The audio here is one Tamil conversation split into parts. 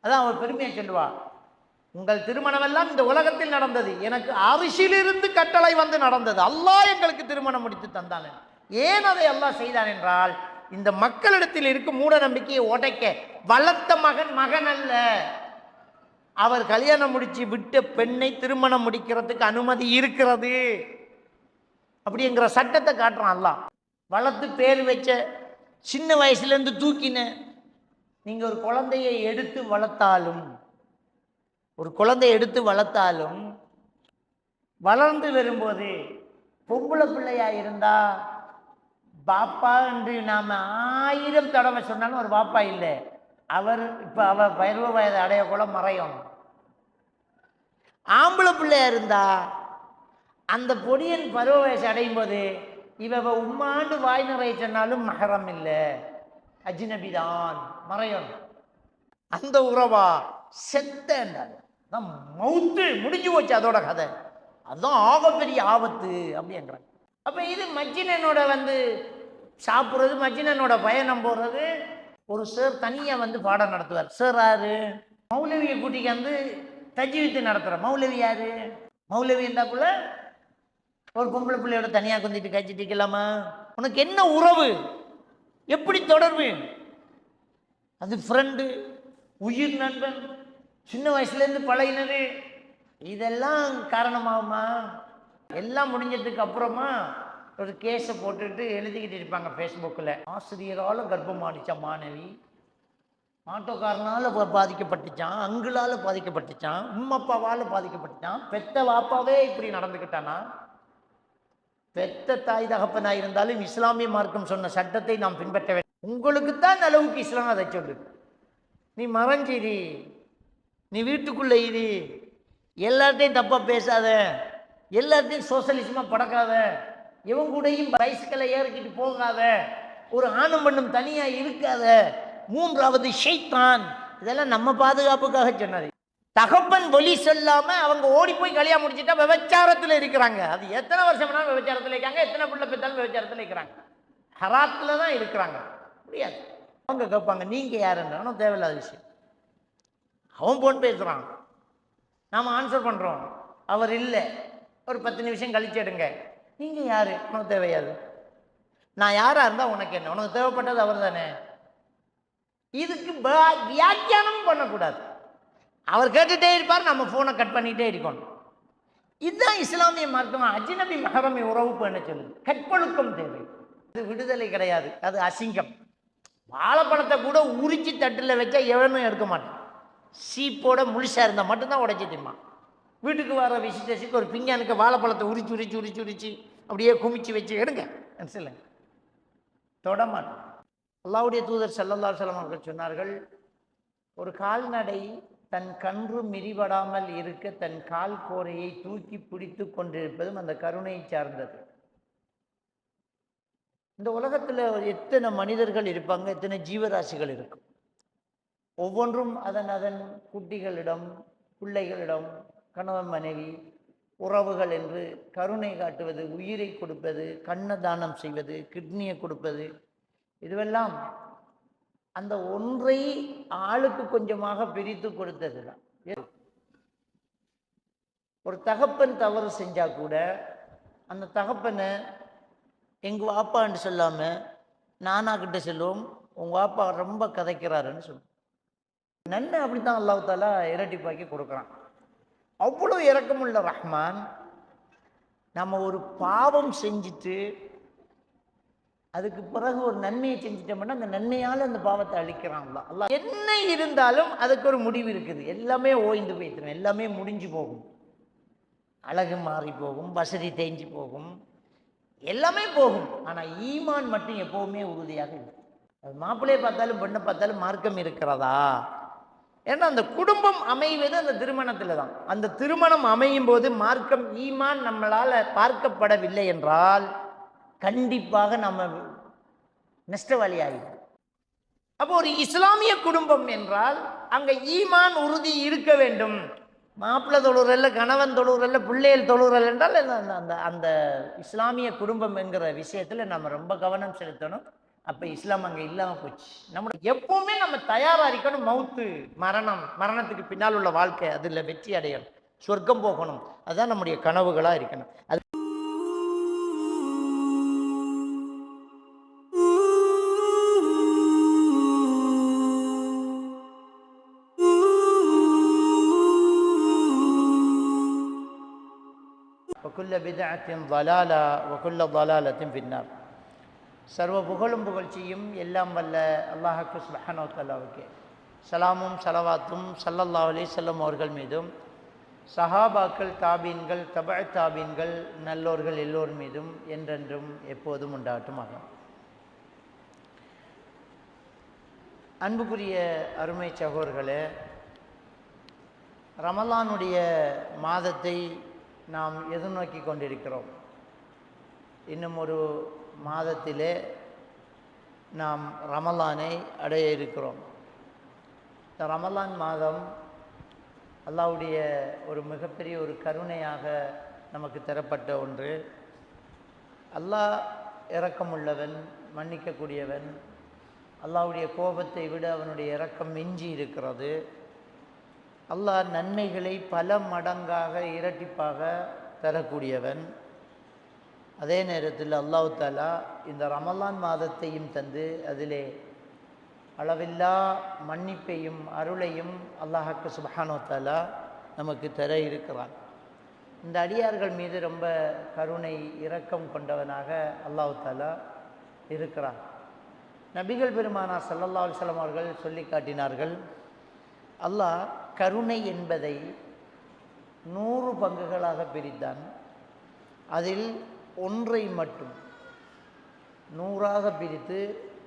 அதான் அவர் பெருமையை சொல்லுவா, உங்கள் திருமணம் எல்லாம் இந்த உலகத்தில் நடந்தது, எனக்கு அரிசிலிருந்து கட்டளை வந்து நடந்தது. அல்லாஹ் எங்களுக்கு திருமணம் முடித்து தந்தான். ஏன் அதை அல்லாஹ் செய்தான் என்றால், இந்த மக்களிடத்தில் இருக்கும் மூட நம்பிக்கையை உடைக்க. வளர்த்த மகன் அல்ல, அவர் கல்யாணம் முடிச்சு விட்ட பெண்ணை திருமணம் முடிக்கிறதுக்கு அனுமதி இருக்கிறது அப்படிங்கிற சட்டத்தை காட்டுறான் அல்லாஹ். வளர்த்து பேர் வச்ச, சின்ன வயசுலேருந்து தூக்கின. நீங்க ஒரு குழந்தையை எடுத்து வளர்த்தாலும் வளர்ந்து வரும்போது பொம்பளை பிள்ளையா இருந்தா பாப்பா என்று நாம 1000 தடவை சொன்னாலும் ஒரு பாப்பா இல்லை. அவர் இப்ப அவ பருவ வயது அடைய கூட மறையும். ஆம்பளை பிள்ளையா இருந்தா அந்த பொடியன் பருவ வயசு அடையும் போது இவ உம்மாண்டு வாய் நிறைய சொன்னாலும் மஹரம் இல்லை, அஜ்னபிதான், மறையும். அந்த உறவா செத்த மவுத்து முடிஞ்சு போச்சு, அதோட கதை. அதுதான் ஆகப்பெரிய ஆபத்து அப்படிங்கிறாங்க. அப்ப இது மஜ்னனோட சாப்பிட்றது, மஜ்னனோட பயணம் போறது. ஒரு சார் தனியா பாடம் நடத்துவார். சார் யாரு? மௌலவியை கூட்டிக்கு தஜ்வீத் நடத்துற மௌலவி யாரு? மௌலவி இருந்தாக்குள்ள ஒரு பொம்பளை பிள்ளையோட தனியா கொண்டுட்டு கழிச்சிட்டு இருக்கலாமா? உனக்கு என்ன உறவு, எப்படி தொடர்பு? அது ஃப்ரெண்டு, உயிர் நண்பன், சின்ன வயசுலேருந்து பழகினது. இதெல்லாம் காரணமாகுமா? எல்லாம் முடிஞ்சதுக்கு அப்புறமா ஒரு கேஸை போட்டுட்டு எழுதிக்கிட்டு இருப்பாங்க ஃபேஸ்புக்கில். ஆசிரியரால் கர்ப்பமாடிச்ச மாணவி, ஆட்டோக்காரனால் பாதிக்கப்பட்டுச்சான், அங்குளால் பாதிக்கப்பட்டுச்சான், உம்மப்பாவால் பாதிக்கப்பட்டுச்சான், பெத்த வாப்பாவே இப்படி நடந்துக்கிட்டானா. பெத்த தாய் தகப்பனாக இருந்தாலும் இஸ்லாமிய மார்க்கம் சொன்ன சட்டத்தை நாம் பின்பற்ற வேண்டும். உங்களுக்கு தான் அளவுக்கு இஸ்லாம் அதை சொல்லு. நீ மறைஞ்சிரி, நீ வீட்டுக்குள்ளே இரு, எல்லாத்தையும் தப்பாக பேசாத, எல்லாத்தையும் சோசலிசமாக படக்காத, இவங்க கூடயும் பைஸ்களை ஏறிக்கிட்டு போகாத, ஒரு ஆணும் பெண்ணும் தனியாக இருக்காத, 3வது ஷைத்தான். இதெல்லாம் நம்ம பாதுகாப்புக்காக சொன்னது. தகப்பன் ஒலி சொல்லாம அவங்க ஓடி போய் கல்யாணம் முடிச்சுட்டா விபச்சாரத்தில் இருக்கிறாங்க. அது எத்தனை வருஷம் வேணாலும் விபச்சாரத்தில் இருக்காங்க, எத்தனை பிள்ளை பெற்றாலும் விபச்சாரத்தில் இருக்கிறாங்க, ஹராத்துல தான் இருக்கிறாங்க. முடியாது. அவங்க கேட்பாங்க, நீங்க யாருன்னு. தேவையில்லாத விஷயம். அவன் போன் பேசுறான், நாம ஆன்சர் பண்றோம், அவர் இல்லை. ஒரு 10 நிமிஷம் கழிச்சு எடுங்க. நீங்க யாரு? உனக்கு தேவையாது. நான் யாரா இருந்தா உனக்கு என்ன? உனக்கு தேவைப்பட்டது அவர் தானே. இதுக்கு வியாக்கியானம் பண்ணக்கூடாது. அவர் கேட்டுட்டே இருப்பார், நம்ம போனை கட் பண்ணிட்டே இருக்கணும். இதுதான் இஸ்லாமிய மார்க்கம். அஜ்னபி மஹரமை உறவு பண்ண சொல்லுது. கற்பொழுக்கம் தேவை. அது விடுதலை கிடையாது, அது அசிங்கம். வாழைப்பழத்தை கூட உரிச்சு தட்டில் வச்சா எவனும் எடுக்க மாட்டான். சீப்போட முழுசா இருந்தா மட்டும்தான் உடைச்சி திம்மா. வீட்டுக்கு வர விசிட்டர்ஸுக்கு ஒரு பிஞ்சானுக்கு வாழைப்பழத்தை உரிச்சு அப்படியே குமிச்சு வச்சு எடுங்க சொல்லுங்க, தொடமாட்டோம். அல்லாஹ்வுடைய தூதர் ஸல்லல்லாஹு அலைஹி வஸல்லம் அவர்கள் சொன்னார்கள், ஒரு கால்நடை தன் கன்று மிதிபடாமல் இருக்க தன் கால் கோரையை தூக்கி பிடித்து கொண்டிருப்பதும் அந்த கருணையை சார்ந்தது. இந்த உலகத்தில் எத்தனை மனிதர்கள் இருப்பாங்க, எத்தனை ஜீவராசிகள் இருக்கும். ஒவ்வொன்றும் அதன் குட்டிகளிடம், பிள்ளைகளிடம், கணவன் மனைவி உறவுகள் என்று கருணை காட்டுவது, உயிரை கொடுப்பது, கண்ணை தானம் செய்வது, கிட்னியை கொடுப்பது, இதுவெல்லாம் அந்த ஒன்றை ஆளுக்கு கொஞ்சமாக பிரித்து கொடுத்தது தான். ஒரு தகப்பன் தவறு செஞ்சா கூட அந்த தகப்பனை எங்க வாப்பான்னு சொல்லாம நானா கிட்ட சொல்லுவோம், உங்க வாப்பா ரொம்ப கதைக்கிறாருன்னு சொல்லுவோம். நன்மை அப்படித்தான் அல்லாஹ் தஆலா இரட்டிப்பாக்கி கொடுக்குறான். அவ்வளோ இரக்கமுள்ள ரஹ்மான். நம்ம ஒரு பாவம் செஞ்சுட்டு அதுக்கு பிறகு ஒரு நன்மையை செஞ்சுட்டோம்னா அந்த நன்மையால் அந்த பாவத்தை அழிக்கிறான்ல அல்லாஹ். என்ன இருந்தாலும் அதுக்கு ஒரு முடிவு இருக்குது. எல்லாமே ஓய்ந்து போய்த்துடும், எல்லாமே முடிஞ்சு போகும், அழகு மாறி போகும், வசதி தேஞ்சு போகும், எல்லாமே போகும். ஆனால் ஈமான் மட்டும் எப்போவுமே உறுதியாக இருக்கும். அது மாப்பிள்ளையை பார்த்தாலும் பெண்ணை பார்த்தாலும் மார்க்கம் இருக்கிறதா? ஏன்னா அந்த குடும்பம் அமைவது அந்த திருமணத்தில் தான். அந்த திருமணம் அமையும் போது மார்க்கம் ஈமான் நம்மளால் பார்க்கப்படவில்லை என்றால் கண்டிப்பாக நம்ம நஷ்டவாளி ஆகிடும். அப்போ ஒரு இஸ்லாமிய குடும்பம் என்றால் அங்கே ஈமான் உறுதி இருக்க வேண்டும். மாப்பிள்ளை தொழுறல்ல, கணவன் தொழுறல்ல, பிள்ளைகள் தொழுறல் என்றால் அந்த அந்த இஸ்லாமிய குடும்பம் என்கிற விஷயத்தில் நம்ம ரொம்ப கவனம் செலுத்தணும். அப்போ இஸ்லாம் அங்கே இல்லாமல் போச்சு. நம்ம எப்பவுமே நம்ம தயாராக இருக்கணும். மவுத்து, மரணத்துக்கு பின்னால் உள்ள வாழ்க்கை, அதில் வெற்றி அடையணும், சொர்க்கம் போகணும். அதுதான் நம்முடைய கனவுகளாக இருக்கணும். அது وكل بدعة ضلالة وكل ضلالة في النار. சர்வ புகழும் புகழ்ச்சியும் எல்லாம் வல்ல அல்லாஹ்வுக்கு சுப்ஹானஹு வ தஆலாவுக்கு, சலாமும் சலவாத்தும் ஸல்லல்லாஹு அலைஹி வஸல்லம் அவர்கள் மீதும், சஹாபாக்கள், தாபீன்கள், தபஅ தாபீன்கள், நல்லோர்கள் எல்லோர் மீதும் என்றென்றும் எப்போதும் உண்டாகட்டுமாக. அன்புக்குரிய அருமை சகோதரர்களே, ரமலானுடைய மாதத்தை நாம் எதிர்நோக்கி கொண்டிருக்கிறோம். இன்னும் ஒரு மாதத்திலே நாம் ரமலானை அடைய இருக்கிறோம். இந்த ரமலான் மாதம் அல்லாஹ்வுடைய ஒரு மிகப்பெரிய ஒரு கருணையாக நமக்கு தரப்பட்ட ஒன்று. அல்லாஹ் இரக்கமுள்ளவன், மன்னிக்கக்கூடியவன். அல்லாஹ்வுடைய கோபத்தை விட அவனுடைய இரக்கம் மிஞ்சி இருக்கிறது. அல்லாஹ் நன்மைகளை பல மடங்காக இரட்டிப்பாக தரக்கூடியவன். அதே நேரத்தில் அல்லாஹ் தஆலா இந்த ரமலான் மாதத்தையும் தந்து அதிலே அளவில்லா மன்னிப்பையும் அருளையும் அல்லாஹ்வுக்கு சுப்ஹானஹு வ தஆலா நமக்கு தர இருக்கிறான். இந்த அடியார்கள் மீது ரொம்ப கருணை இரக்கம் கொண்டவனாக அல்லாஹ் தஆலா இருக்கிறான். நபிகள் பெருமானார் ஸல்லல்லாஹு அலைஹி வஸல்லம் அவர்கள் சொல்லி காட்டினார்கள், அல்லாஹ் கருணை என்பதை 100 பங்குகளாக பிரித்தான். அதில் ஒன்றை மட்டும் 100ஆக பிரித்து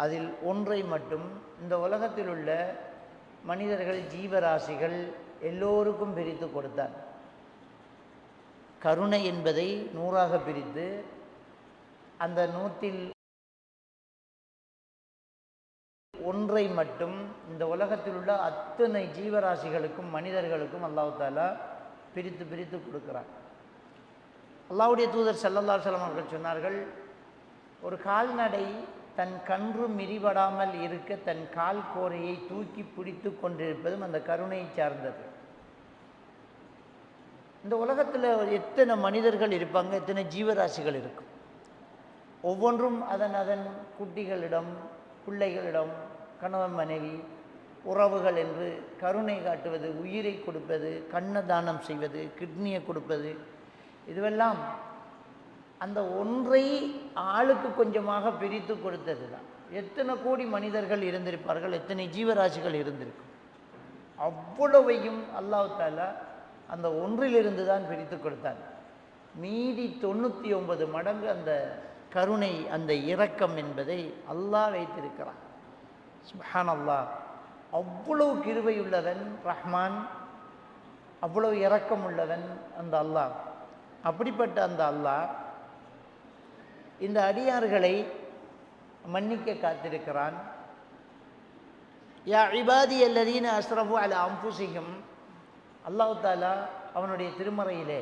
அதில் ஒன்றை மட்டும் இந்த உலகத்தில் உள்ள மனிதர்கள், ஜீவராசிகள் எல்லோருக்கும் பிரித்து கொடுத்தான். கருணை என்பதை 100ஆக பிரித்து அந்த 100ல் ஒன்றை மட்டும் இந்த உலகத்தில் உள்ள அத்தனை ஜீவராசிகளுக்கும், மனிதர்களுக்கும் அல்லாஹ் தஆலா பிரித்து பிரித்து கொடுக்கிறான். அல்லாஹ்வுடைய தூதர் ஸல்லல்லாஹு அலைஹி வஸல்லம் அவர்கள் சொன்னார்கள், ஒரு கால்நடை தன் கன்று மிரிபடாமல் இருக்க தன் கால் கோரையை தூக்கி பிடித்து கொண்டிருப்பதும் அந்த கருணையை சார்ந்தது. இந்த உலகத்தில் எத்தனை மனிதர்கள் இருப்பாங்க, எத்தனை ஜீவராசிகள் இருக்கும். ஒவ்வொன்றும் அதன் அதன் குட்டிகளிடம், பிள்ளைகளிடம், கணவன் மனைவி உறவுகள் என்று கருணை காட்டுவது, உயிரை கொடுப்பது, கண்ணை தானம் செய்வது, கிட்னியை கொடுப்பது, இதுவெல்லாம் அந்த ஒன்றை ஆளுக்கு கொஞ்சமாக பிரித்து கொடுத்தது தான். எத்தனை கோடி மனிதர்கள் இருந்திருப்பார்கள், எத்தனை ஜீவராசிகள் இருந்திருக்கும். அவ்வளவையும் அல்லாஹ் தஆலா அந்த ஒன்றிலிருந்து தான் பிரித்து கொடுத்தான். மீதி 99 மடங்கு அந்த கருணை, அந்த இரக்கம் என்பதை அல்லாஹ் வைத்திருக்கிறான். சுப்ஹானல்லாஹ். அவ்வளவு கிருபையுள்ளவன் ரஹ்மான், அவ்வளவு இரக்கம் உள்ளவன் அந்த அல்லாஹ். அப்படிப்பட்ட அந்த அல்லாஹ் இந்த அடியார்களை மன்னிக்க காத்திருக்கிறான். யா இபாதி அல்லதீன அஸ்ரஃபு அலா அன்ஃபுஸிஹிம், அல்லாஹ் தஆலா அவனுடைய திருமறையிலே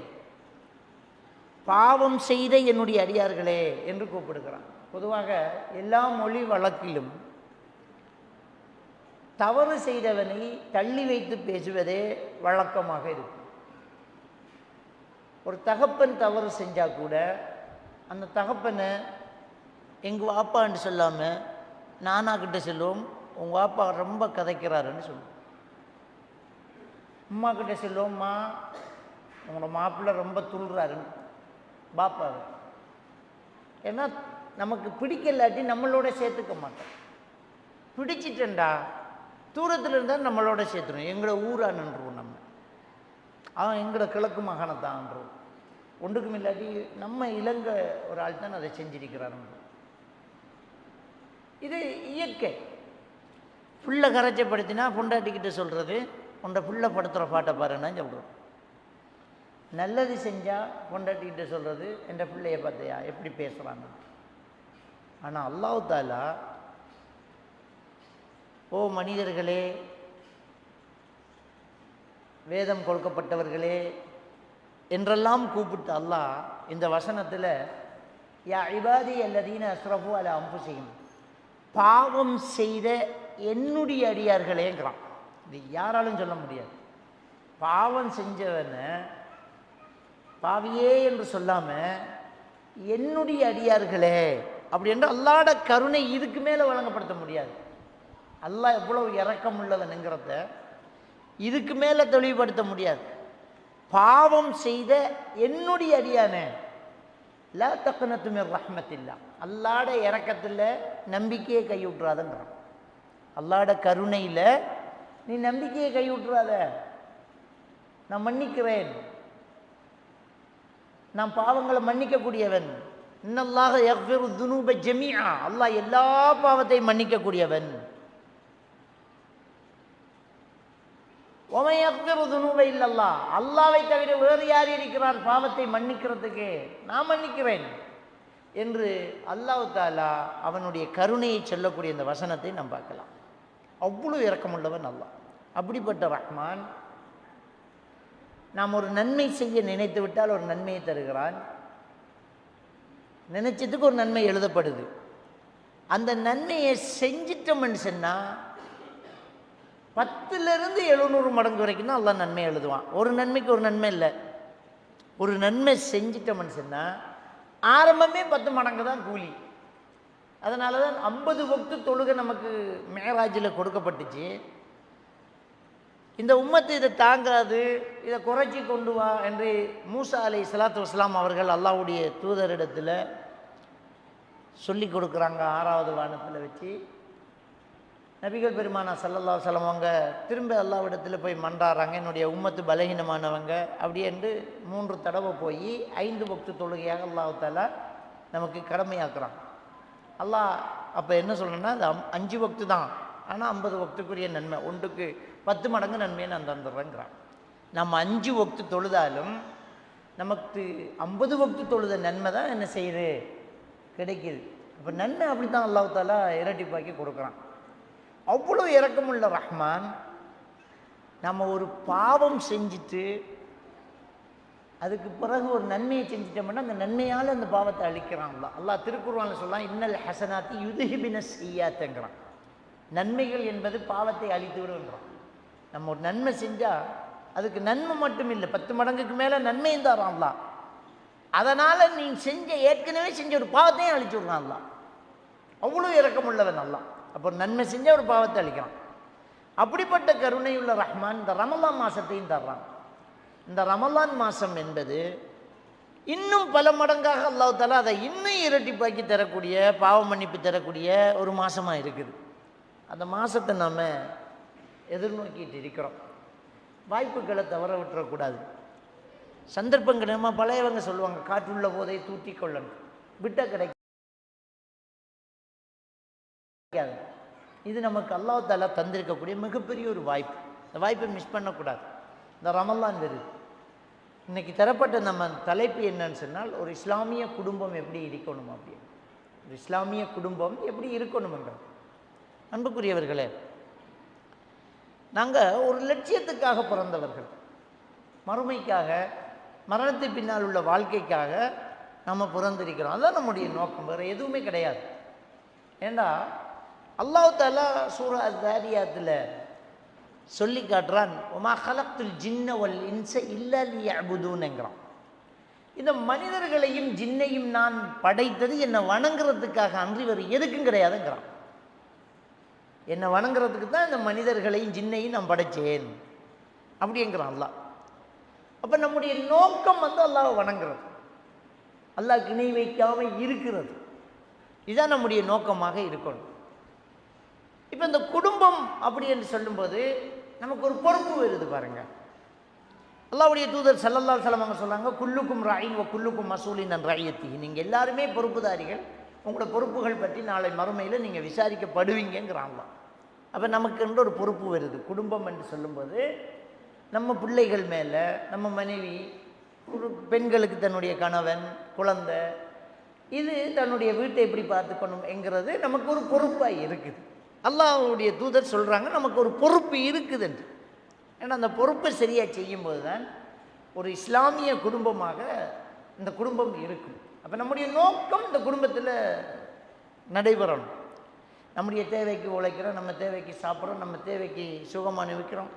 பாவம் செய்த என்னுடைய அடியார்களே என்று கூப்பிடுகிறான். பொதுவாக எல்லா மொழி வழக்கிலும் தவறு செய்தவனை தள்ளி வைத்து பேசுவதே வழக்கமாக இருக்கும். ஒரு தகப்பன் தவறு செஞ்சால் கூட அந்த தகப்பனை எங்கள் வாப்பான்னு சொல்லாமல் நானாக்கிட்ட சொல்லுவோம், உங்கள் வாப்பா ரொம்ப கதைக்கிறாருன்னு சொல்லுவோம். அம்மா கிட்ட சொல்லுவோம்மா, உங்களோட மாப்பிள்ளை ரொம்ப துள்ளுறாருன்னு பாப்பாவை. ஏன்னா நமக்கு பிடிக்கலாட்டி நம்மளோட சேர்த்துக்க மாட்டோம். பிடிச்சிட்டேன்டா தூரத்தில் இருந்தால் நம்மளோட சேர்த்துடும். எங்களோட ஊரானுன்றோம், நம்ம அவன் எங்களோட கிழக்கு மாகாணத்தான்றோம். ஒன்றுக்கும் இல்லாட்டி நம்ம இலங்கை ஒரு ஆள் தான் அதை செஞ்சிருக்கிறான். இது இயற்கை. புள்ள கரைச்சப்படுத்தினா பொண்டாட்டிக்கிட்ட சொல்கிறது, உன்னை புள்ள படுத்துகிற பாட்டை பாருன்னா சொல்கிறோம். நல்லது செஞ்சால் பொண்டாட்டிக்கிட்ட சொல்கிறது, என்ற பிள்ளைய பார்த்தியா எப்படி பேசுகிறாங்க. ஆனால் அல்லாஹ் தஆலா, ஓ மனிதர்களே, வேதம் கொடுக்கப்பட்டவர்களே என்றெல்லாம் கூப்பிட்டு அல்லாஹ் இந்த வசனத்தில் யா இபாதி அல்லதீன அஸ்ரஃபு அலா அன்ஃபுஸிஹிம், பாவம் செய்த என்னுடைய அடியார்களேங்கிறான். இது யாராலும் சொல்ல முடியாது. பாவம் செஞ்சவனை பாவியே என்று சொல்லாம என்னுடைய அடியார்களே அப்படி என்று அல்லாஹ்வோட கருணை இதுக்கு மேலே வழங்கப்படுத்த முடியாது. அல்லாஹ் எவ்வளவு இரக்கம் உள்ளவனுங்கிறத இதுக்கு மேலே தெளிவுபடுத்த முடியாது. பாவம் செய்த என்னுடைய அடியானே லா தக்னத்து மின் ரஹ்மத்தில்லா, அல்லாஹ்வோட இரக்கத்தில் நம்பிக்கையை கைவிட்றாதங்கிறான். அல்லாஹ்வோட கருணையில் நீ நம்பிக்கையை கைவிட்றாத, நான் மன்னிக்கிறேன், நான் பாவங்களை மன்னிக்கக்கூடியவன். இன்னல்லாஹ யக்ஃபிரு துனூப ஜமீஆ, அல்லாஹ் எல்லா பாவத்தையும் மன்னிக்கக்கூடியவன். வமன் யக்ஃபிரு துனூப இல்லல்லாஹ், அல்லாஹ்வை தவிர வேறு யார் இருக்கிறார் பாவத்தை மன்னிக்கிறதுக்கு? நான் மன்னிக்கிறேன் என்று அல்லாஹ் தஆலா அவனுடைய கருணையை சொல்லக்கூடிய இந்த வசனத்தை நாம் பார்க்கலாம். அவ்வளோ இரக்கமுள்ளவன் அல்லாஹ். அப்படிப்பட்ட ரஹ்மான் நாம் ஒரு நன்மை செய்ய நினைத்து விட்டால் ஒரு நன்மையை தருகிறான். நினைச்சதுக்கு ஒரு நன்மை எழுதப்படுது. அந்த நன்மையை செஞ்சிட்டோம்னு சொன்னால் 10லிருந்து 700 மடங்கு வரைக்கும் தான் அல்லாஹ் நன்மை எழுதுவான். ஒரு நன்மைக்கு ஒரு நன்மை இல்லை. ஒரு நன்மை செஞ்சிட்டோம்னு சொன்னால் ஆரம்பமே 10 மடங்கு தான் கூலி. அதனால தான் 50 வக்து தொழுகை நமக்கு மேராஜில் கொடுக்கப்பட்டுச்சு. இந்த உம்மத்து இதை தாங்காது, இதை குறைச்சி கொண்டு வா என்று மூசா அலைஹிஸ்ஸலாத்து வஸ்ஸலாம் அவர்கள் அல்லாஹ்வுடைய தூதரிடத்தில் சொல்லி கொடுக்குறாங்க. 6வது வானத்தில் வச்சு நபிகள் பெருமானா ஸல்லல்லாஹு அலைஹி வஸல்லம் அவங்க திரும்ப அல்லாஹ்விடத்தில் போய் மன்றாடுறாங்க, என்னுடைய உம்மத்து பலகீனமானவங்க அப்படி என்று 3 தடவை போய் 5 வக்து தொழுகையாக அல்லாஹ் தஆலா நமக்கு கடமையாக்குறான். அல்லாஹ் அப்போ என்ன சொல்லணும்னா அது 5 வக்து தான், ஆனால் 50 வக்துக்குரிய நன்மை, ஒன்றுக்கு 10 மடங்கு நன்மையை நான் தந்துடுறேங்கிறான். நம்ம 5 வக்து தொழுதாலும் நமக்கு 50 வக்து தொழுத நன்மை தான் என்ன செய்யுது, கிடைக்குது. அப்போ நன்மை அப்படி தான் அல்லாஹ் தஆலா இரட்டிப்பாக்கி கொடுக்குறான். அவ்வளோ இரக்கமுள்ள ரஹ்மான். நம்ம ஒரு பாவம் செஞ்சுட்டு அதுக்கு பிறகு ஒரு நன்மையை செஞ்சிட்டோம்னா அந்த நன்மையால் அந்த பாவத்தை அழிக்கிறான். அல்லாஹ் திருக்குர்ஆனில் சொல்லலாம், இன்னல் ஹசனாத்தி யுதுஹிபின ஸய்யாத்துங்கிறான். நன்மைகள் என்பது பாவத்தை அழித்து விடுன்றான். நம்ம ஒரு நன்மை செஞ்சால் அதுக்கு நன்மை மட்டும் இல்லை, 10 மடங்குக்கு மேலே நன்மையும் தரான் அல்லாஹ். அதனால் நீ ஏற்கனவே செஞ்ச ஒரு பாவத்தையும் அழிச்சு விடுறான் அல்லாஹ். அவ்வளோ இரக்கமுள்ளவன் அல்லாஹ். அப்போ நன்மை செஞ்சால் ஒரு பாவத்தை அழிக்கிறான். அப்படிப்பட்ட கருணையுள்ள ரஹ்மான் இந்த ரமலான் மாதத்தையும் தர்றான். இந்த ரமலான் மாதம் என்பது இன்னும் பல மடங்காக அல்லாஹ் தஆலா அதை இன்னும் இரட்டிப்பாக்கி தரக்கூடிய, பாவ மன்னிப்பு தரக்கூடிய ஒரு மாதமாக இருக்குது. அந்த மாதத்தை நாம் எதிர்நோக்கிட்டு இருக்கிறோம். வாய்ப்புகளை தவற விட்டுறக்கூடாது. சந்தர்ப்பங்கள் நம்ம பழையவங்க சொல்லுவாங்க, காற்றுள்ள போதை தூற்றி கொள்ளணும், விட்ட கிடைக்காது. இது நமக்கு அல்லாஹ் தஆலா தந்திருக்கக்கூடிய மிகப்பெரிய ஒரு வாய்ப்பு. இந்த வாய்ப்பை மிஸ் பண்ணக்கூடாது. இந்த ரமலான் வருது. இன்னைக்கு தரப்பட்ட நம்ம தலைப்பு என்னன்னு சொன்னால், ஒரு இஸ்லாமிய குடும்பம் எப்படி இருக்கணும் அப்படின்னு. ஒரு இஸ்லாமிய குடும்பம் எப்படி இருக்கணும்ன்ற அன்புக்குரியவர்களே, நாங்கள் ஒரு லட்சியத்துக்காக பிறந்தவர்கள். மறுமைக்காக, மரணத்துக்கு பின்னால் உள்ள வாழ்க்கைக்காக நம்ம பிறந்திருக்கிறோம். அதுதான் நம்முடைய நோக்கம், வேறு எதுவுமே கிடையாது. ஏண்டா அல்லாஹ் தஆலா சூரா அஸ்-ஸாரியாத்தில் சொல்லி காட்டுறான், வமா ஹலக்துல் ஜின்ன வல் இன்ஸ இல்லா லியஅ்புதூன்ங்கிறான். இந்த மனிதர்களையும் ஜின்னையும் நான் படைத்தது என்னை வணங்குறதுக்காக அன்றி வேறு எதுக்கும் கிடையாதுங்கிறான். என்னை வணங்குறதுக்கு தான் இந்த மனிதர்களையும் ஜின்னையும் நான் படைச்சேன் அப்படிங்கிறான் அல்லாஹ். அப்போ நம்முடைய நோக்கம் அல்லாஹ்வை வணங்குறது, அல்லாஹ்க்கு இணை வைக்காமல் இருக்கிறது. இதுதான் நம்முடைய நோக்கமாக இருக்கணும். இப்போ இந்த குடும்பம் அப்படி என்று சொல்லும்போது நமக்கு ஒரு பொறுப்பு வருது பாருங்க. அல்லாஹ்வுடைய தூதர் ஸல்லல்லாஹு அலைஹி வஸல்லம் அவங்க சொன்னாங்க, குல்லுக்கும் ராயின் வ குல்லுக்கும் மஸூலின் அன் ரஅய்யத்திஹி. நீங்கள் எல்லாருமே பொறுப்புதாரிகள், உங்களோட பொறுப்புகள் பற்றி நாளை மறுமையில் நீங்கள் விசாரிக்கப்படுவீங்கிறாங்க. அப்போ நமக்கு என்று ஒரு பொறுப்பு வருது. குடும்பம் என்று சொல்லும்போது நம்ம பிள்ளைகள் மேலே, நம்ம மனைவி, பெண்களுக்கு தன்னுடைய கணவன், குழந்தை, இது தன்னுடைய வீட்டை எப்படி பார்த்துக்கணும் என்கிறது நமக்கு ஒரு பொறுப்பாக இருக்குது. அல்லாஹ்வுடைய தூதர் சொல்கிறாங்க நமக்கு ஒரு பொறுப்பு இருக்குது என்று. ஏன்னா அந்த பொறுப்பை சரியாக செய்யும்போது தான் ஒரு இஸ்லாமிய குடும்பமாக இந்த குடும்பம் இருக்கும். அப்போ நம்முடைய நோக்கம் இந்த குடும்பத்தில் நடைபெறணும். நம்முடைய தேவைக்கு உழைக்கிறோம், நம்ம தேவைக்கு சாப்பிட்றோம், நம்ம தேவைக்கு சுகம் அனுபவிக்கிறோம்.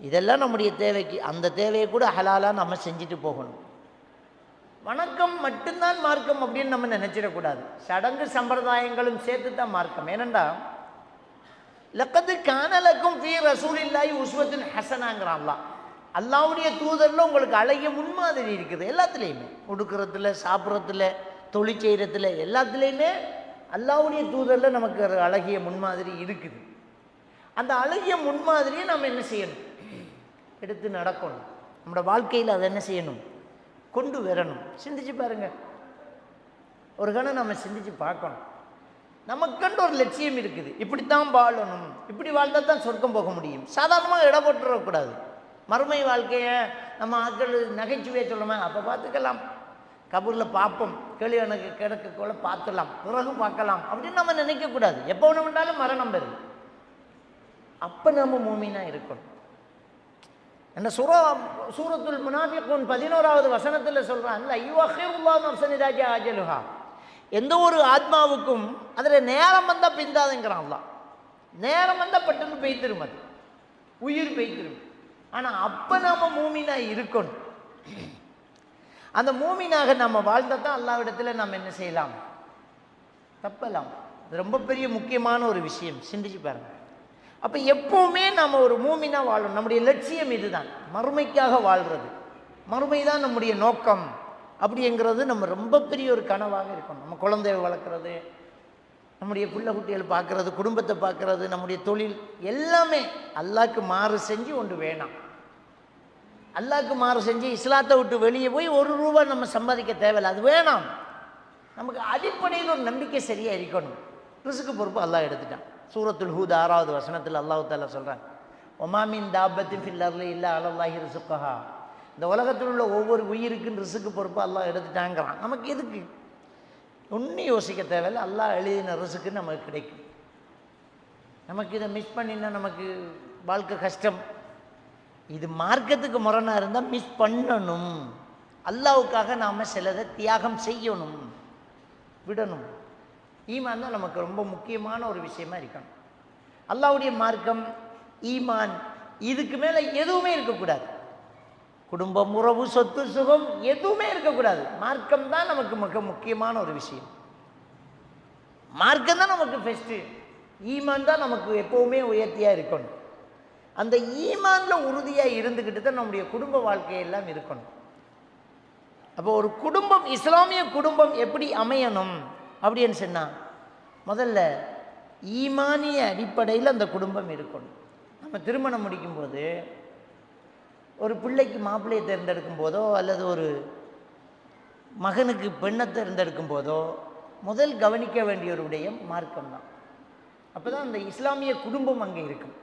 இதெல்லாம் நம்முடைய தேவைக்கு. அந்த தேவையை கூட ஹலாலாக நம்ம செஞ்சுட்டு போகணும். வணக்கம் மட்டும்தான் மார்க்கம் அப்படின்னு நம்ம நினச்சிடக்கூடாது. சடங்கு சம்பிரதாயங்களும் சேர்த்து தான் மார்க்கம். ஏனெண்டா லக்கது கானலக்கும் ஃபீ ரசூலில்லாஹி உஸ்வத்துன் ஹஸனாங்கிறான் அல்லாஹ். அல்லாஹ்வுடைய தூதரில் உங்களுக்கு அழகிய முன்மாதிரி இருக்குது. எல்லாத்துலேயுமே, உடுக்கிறதுல, சாப்பிட்றதுல, தொழில் செய்கிறதுல, எல்லாத்துலேயுமே அல்லாஹ்வுடைய தூதரில் நமக்கு ஒரு அழகிய முன்மாதிரி இருக்குது. அந்த அழகிய முன்மாதிரியை நம்ம என்ன செய்யணும்? எடுத்து நடக்கணும். நம்மளோட வாழ்க்கையில் அதை என்ன செய்யணும்? கொண்டு வரணும். சிந்திச்சு பாருங்க. ஒரு கணம் நம்ம சிந்திச்சு பார்க்கணும். நமக்கண்டு ஒரு லட்சியம் இருக்குது. இப்படித்தான் வாழணும், இப்படி வாழ்ந்தால் தான் சொர்க்கம் போக முடியும். சாதாரணமாக இட போட்டுறக்கூடாது. மறுமை வாழ்க்கையை நம்ம ஆட்கள் நகைச்சுவையை சொல்லுமா, அப்போ பார்த்துக்கலாம், கபூரில் பார்ப்போம், கேள்வி எனக்கு கிடக்கக்குள்ள பார்த்துலாம், பிறகு பார்க்கலாம் அப்படின்னு நம்ம நினைக்கக்கூடாது. எப்போ ஒன்று பண்ணாலும் மரணம் பெறும். அப்போ நம்ம மூமினா இருக்கணும். என்ன சூரத்துல் முனாஃபிகூன் 11வது வசனத்தில் சொல்கிறான், யுஅக்கிருல்லாஹு நஃப்ஸன் இதா ஜாஅ அஜலுஹா. எந்த ஒரு ஆத்மாவுக்கும் அதில் நேரம் வந்தால் பிந்தாதுங்கிறான் அல்லாஹ். நேரம் வந்தால் பட்டுன்னு பெய்திரும், அது உயிர் பெய்திரும். ஆனால் அப்போ நாம் மூமினா இருக்கணும். அந்த மூமினாக நம்ம வாழ்ந்தால் தான் அல்லாஹ்விடத்தில் நம்ம என்ன செய்யலாம்? தப்பலாம். அது ரொம்ப பெரிய முக்கியமான ஒரு விஷயம். சிந்திச்சு பாருங்க. அப்போ எப்போவுமே நம்ம ஒரு மூமினா வாழணும். நம்முடைய லட்சியம் இதுதான், மறுமைக்காக வாழ்கிறது. மறுமை தான் நம்முடைய நோக்கம் அப்படிங்கிறது நம்ம ரொம்ப பெரிய ஒரு கனவாக இருக்கணும். நம்ம குழந்தைய வளர்க்குறது, நம்முடைய பிள்ளை குட்டிகள் பார்க்குறது, குடும்பத்தை பார்க்குறது, நம்முடைய தொழில் எல்லாமே அல்லாஹ்க்கு மாறு செஞ்சு ஒன்று வேணாம். அல்லாஹ்க்கு மாறு செஞ்சு இஸ்லாத்தை விட்டு வெளியே போய் ₹1 நம்ம சம்பாதிக்க தேவையில்லை, அது வேணாம். நமக்கு அடிப்படையில் ஒரு நம்பிக்கை சரியாக இருக்கணும். ரிஸ்க்கு பொறுப்பு அல்லாஹ் எடுத்துட்டான். சூரத்துல் ஹூத் 6வது வசனத்தில் அல்லாஹ் தஆலா சொல்கிறான், ஒமா மின் தாபத்தின் ஃபில் அர்லி இல்லா அலல்லாஹி ரிஸ்குஹா. இந்த உலகத்தில் உள்ள ஒவ்வொரு உயிருக்கும் ரிஸ்க்கு பொறுப்பு அல்லாஹ் எடுத்துட்டாங்கிறான். நமக்கு எதுக்கு ஒன்றும் யோசிக்க தேவையில்லை. அல்லாஹ் எழுதின ரிஸ்க்கு நமக்கு கிடைக்கும். நமக்கு இதை மிஸ் பண்ணினா நமக்கு வாழ்க்கை கஷ்டம். இது மார்க்கத்துக்கு முரணாக இருந்தால் மிஸ் பண்ணணும். அல்லாஹ்வுக்காக நாம் சிலதை தியாகம் செய்யணும், விடணும். ஈமான் தான் நமக்கு ரொம்ப முக்கியமான ஒரு விஷயமா இருக்கணும். அல்லாஹ்வுடைய மார்க்கம், ஈமான், இதுக்கு மேலே எதுவுமே இருக்கக்கூடாது. குடும்பம், உறவு, சொத்து, சுகம் எதுவுமே இருக்கக்கூடாது. மார்க்கம் தான் நமக்கு மிக முக்கியமான ஒரு விஷயம். மார்க்கம் தான் நமக்கு ஃபெஸ்ட்டு. ஈமான் தான் நமக்கு எப்போவுமே உயர்த்தியாக இருக்கணும். அந்த ஈமானில் உறுதியாக இருந்துக்கிட்டு தான் நம்முடைய குடும்ப வாழ்க்கையெல்லாம் இருக்கணும். அப்போ ஒரு குடும்பம், இஸ்லாமிய குடும்பம் எப்படி அமையணும் அப்படின்னு சொன்னால், முதல்ல ஈமானிய அடிப்படையில் அந்த குடும்பம் இருக்கணும். நம்ம திருமணம் முடிக்கும்போது, ஒரு பிள்ளைக்கு மாப்பிள்ளையை தேர்ந்தெடுக்கும் போதோ அல்லது ஒரு மகனுக்கு பெண்ணை தேர்ந்தெடுக்கும் போதோ முதல் கவனிக்க வேண்டிய ஒரு விடயம் மார்க்கம் தான். அப்போ தான் அந்த இஸ்லாமிய குடும்பம் அங்கே இருக்கும்.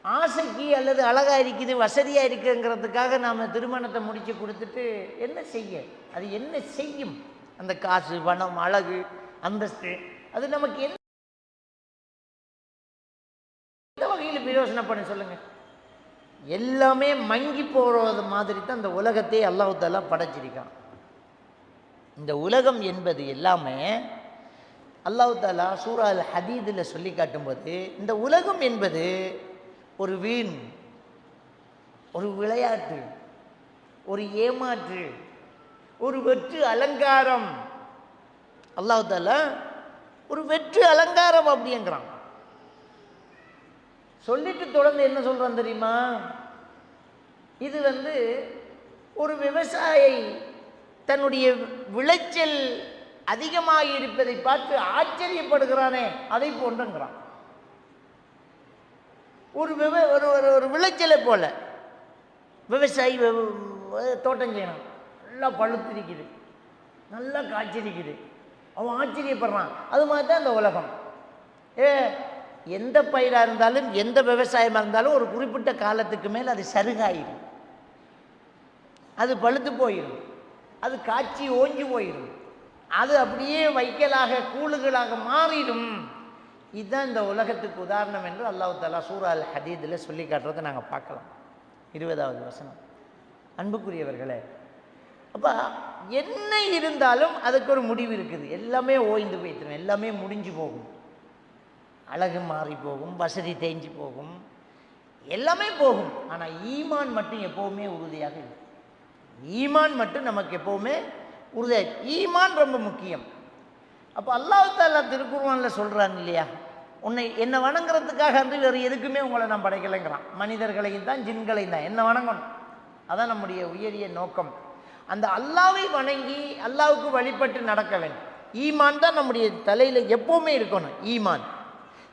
ஆசைக்கு அல்லது அழகாக இருக்குது, வசதியாக இருக்குங்கிறதுக்காக நாம் திருமணத்தை முடித்து கொடுத்துட்டு என்ன செய்ய, அது என்ன செய்யும்? அந்த காசு, பணம், அழகு, அந்தஸ்து, அது நமக்கு எந்த வகையில் பிரயோஜனம் பண்ண சொல்லுங்கள்? எல்லாமே மங்கி போகிறது மாதிரி தான் இந்த உலகத்தை அல்லாஹ் தஆலா படைச்சிருக்கான். இந்த உலகம் என்பது எல்லாமே அல்லாஹ் தஆலா சூரா அல் ஹதீதில் சொல்லி காட்டும்போது, இந்த உலகம் என்பது ஒரு வீண், ஒரு விளையாட்டு, ஒரு ஏமாற்று, ஒரு வெற்று அலங்காரம். அல்லாஹ் தஆலா ஒரு வெற்று அலங்காரம் அப்படிங்கிறான். சொல்லிட்டு தொடர்ந்து என்ன சொல்கிறான் தெரியுமா? இது ஒரு விவசாயி தன்னுடைய விளைச்சல் அதிகமாக இருப்பதை பார்த்து ஆச்சரியப்படுகிறானே, அதை போன்றுங்கிறான். ஒரு விளைச்சலை போல விவசாயி தோட்டம் செய்யணும், நல்லா பழுத்திருக்குது, நல்லா காய்ச்சிருக்குது, அவன் ஆச்சரியப்படுறான். அது மாதிரி தான் இந்த உலகம். எந்த பயிராக இருந்தாலும், எந்த விவசாயமாக இருந்தாலும் ஒரு குறிப்பிட்ட காலத்துக்கு மேல் அது சருகாயிடும், அது பழுத்து போயிடும், அது காய்ச்சி ஓஞ்சி போயிடும், அது அப்படியே வைக்கலாக கூழுகளாக மாறிடும். இதுதான் இந்த உலகத்துக்கு உதாரணம் என்று அல்லாஹ் தஆலா சூரா அல் ஹதீதில் சொல்லி காட்டுறதை நாங்கள் பார்க்கலாம். 20வது வசனம். அன்புக்குரியவர்களே, அப்போ என்ன இருந்தாலும் அதுக்கு ஒரு முடிவு இருக்குது. எல்லாமே ஓய்ந்து போய்த்திரும், எல்லாமே முடிஞ்சு போகும். அழகு மாறி போகும், வசதி தேஞ்சு போகும், எல்லாமே போகும். ஆனால் ஈமான் மட்டும் எப்போவுமே உறுதியாக இல்லை. ஈமான் மட்டும் நமக்கு எப்போவுமே உறுதியாக, ஈமான் ரொம்ப முக்கியம். அப்போ அல்லாஹ் தஆலா திருக்குர்ஆனில் சொல்கிறான் இல்லையா, உன்னை என்னை வணங்குறதுக்காக அன்று வேறு எதுக்குமே உங்களை நான் படைக்கலைங்கிறான். மனிதர்களையும் தான் ஜின்களையும் தான் என்ன வணங்கணும், அதான் நம்முடைய உயரிய நோக்கம். அந்த அல்லாவை வணங்கி அல்லாவுக்கு வழிபட்டு நடக்க வேண்டும். ஈமான் தான் நம்முடைய தலையில் எப்போவுமே இருக்கணும். ஈமான்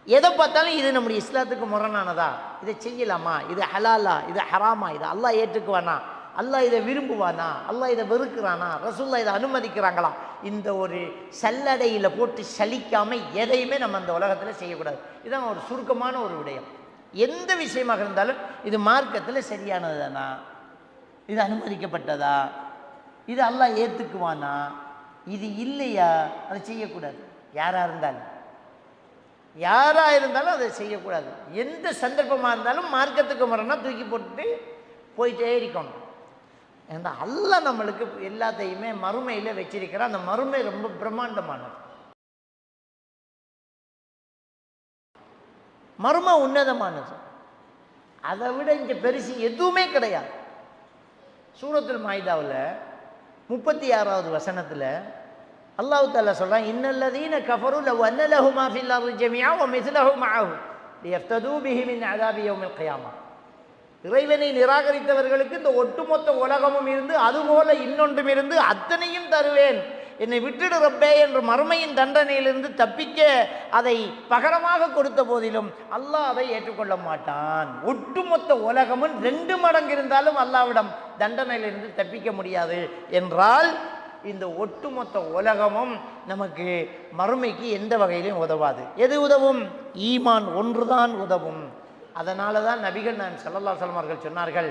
எதை பார்த்தாலும் இது நம்முடைய இஸ்லாத்துக்கு முரணானதா, இதை செய்யலாமா, இது ஹலாலா, இது ஹராமா, இது அல்லாஹ் ஏற்றுக்குவானா, அல்லாஹ் இதை விரும்புவானா, அல்லாஹ் இதை வெறுக்கிறானா, ரசூலுல்லாஹ் இதை அனுமதிக்கிறாங்களா, இந்த ஒரு சல்லடையில் போட்டு சலிக்காமல் எதையுமே நம்ம அந்த உலகத்தில் செய்யக்கூடாது. இதுதான் ஒரு சுருக்கமான ஒரு விடயம். எந்த விஷயமாக இருந்தாலும் இது மார்க்கத்தில் சரியானது தானா, இது அனுமதிக்கப்பட்டதா, இது அல்லாஹ் ஏற்றுக்குவானா, இது இல்லையா, அதை செய்யக்கூடாது. யாராக இருந்தாலும் அதை செய்யக்கூடாது. எந்த சந்தர்ப்பமாக இருந்தாலும் மார்க்கத்துக்கு முறைனா தூக்கி போட்டுட்டு போயிட்டே இருக்கணும். ஏன்னா அல்லாஹ் நம்மளுக்கு எல்லாத்தையுமே மறுமையில் வச்சிருக்கிறான். அந்த மறுமை ரொம்ப பிரம்மாண்டமானது. மறுமை உன்னதமானது. அதை விட இங்கே பெருசு எதுவுமே கிடையாது. சூரத்துல் மாயிதாவில் 36வது வசனத்தில் அல்லாஹ் தஆலா சொல்றான், இன்னல்லதீன கஃபரு லவ் அன்ன லஹும் மா ஃபில் அர்தி ஜமீஆ வ மிஸ்லஹு மஅஹு லியஃப்தது பிஹி மின் அஸாபி யௌமில் கியாமா. இறைவனை நிராகரித்தவர்களுக்கு இந்த ஒட்டுமொத்த உலகமும் இருந்து அதுபோல இன்னொன்றும் இருந்து அத்தனையும் தருவேன், என்னை விட்டுடு ரப்பே என்று மறுமையின் தண்டனையிலிருந்து தப்பிக்க அதை பகரமாக கொடுத்த போதிலும் அல்லாஹ் அதை ஏற்றுக்கொள்ள மாட்டான். ஒட்டுமொத்த உலகமும் 2 மடங்கு இருந்தாலும் அல்லாஹ்விடம் தண்டனையிலிருந்து தப்பிக்க முடியாது என்றால் இந்த ஒட்டுமொத்த உலகமும் நமக்கு மறுமைக்கு எந்த வகையிலும் உதவாது. எது உதவும்? ஈமான் ஒன்றுதான் உதவும். அதனால தான் நபிகள் நான் ஸல்லல்லாஹு அலைஹி வஸல்லம் அவர்கள் சொன்னார்கள்,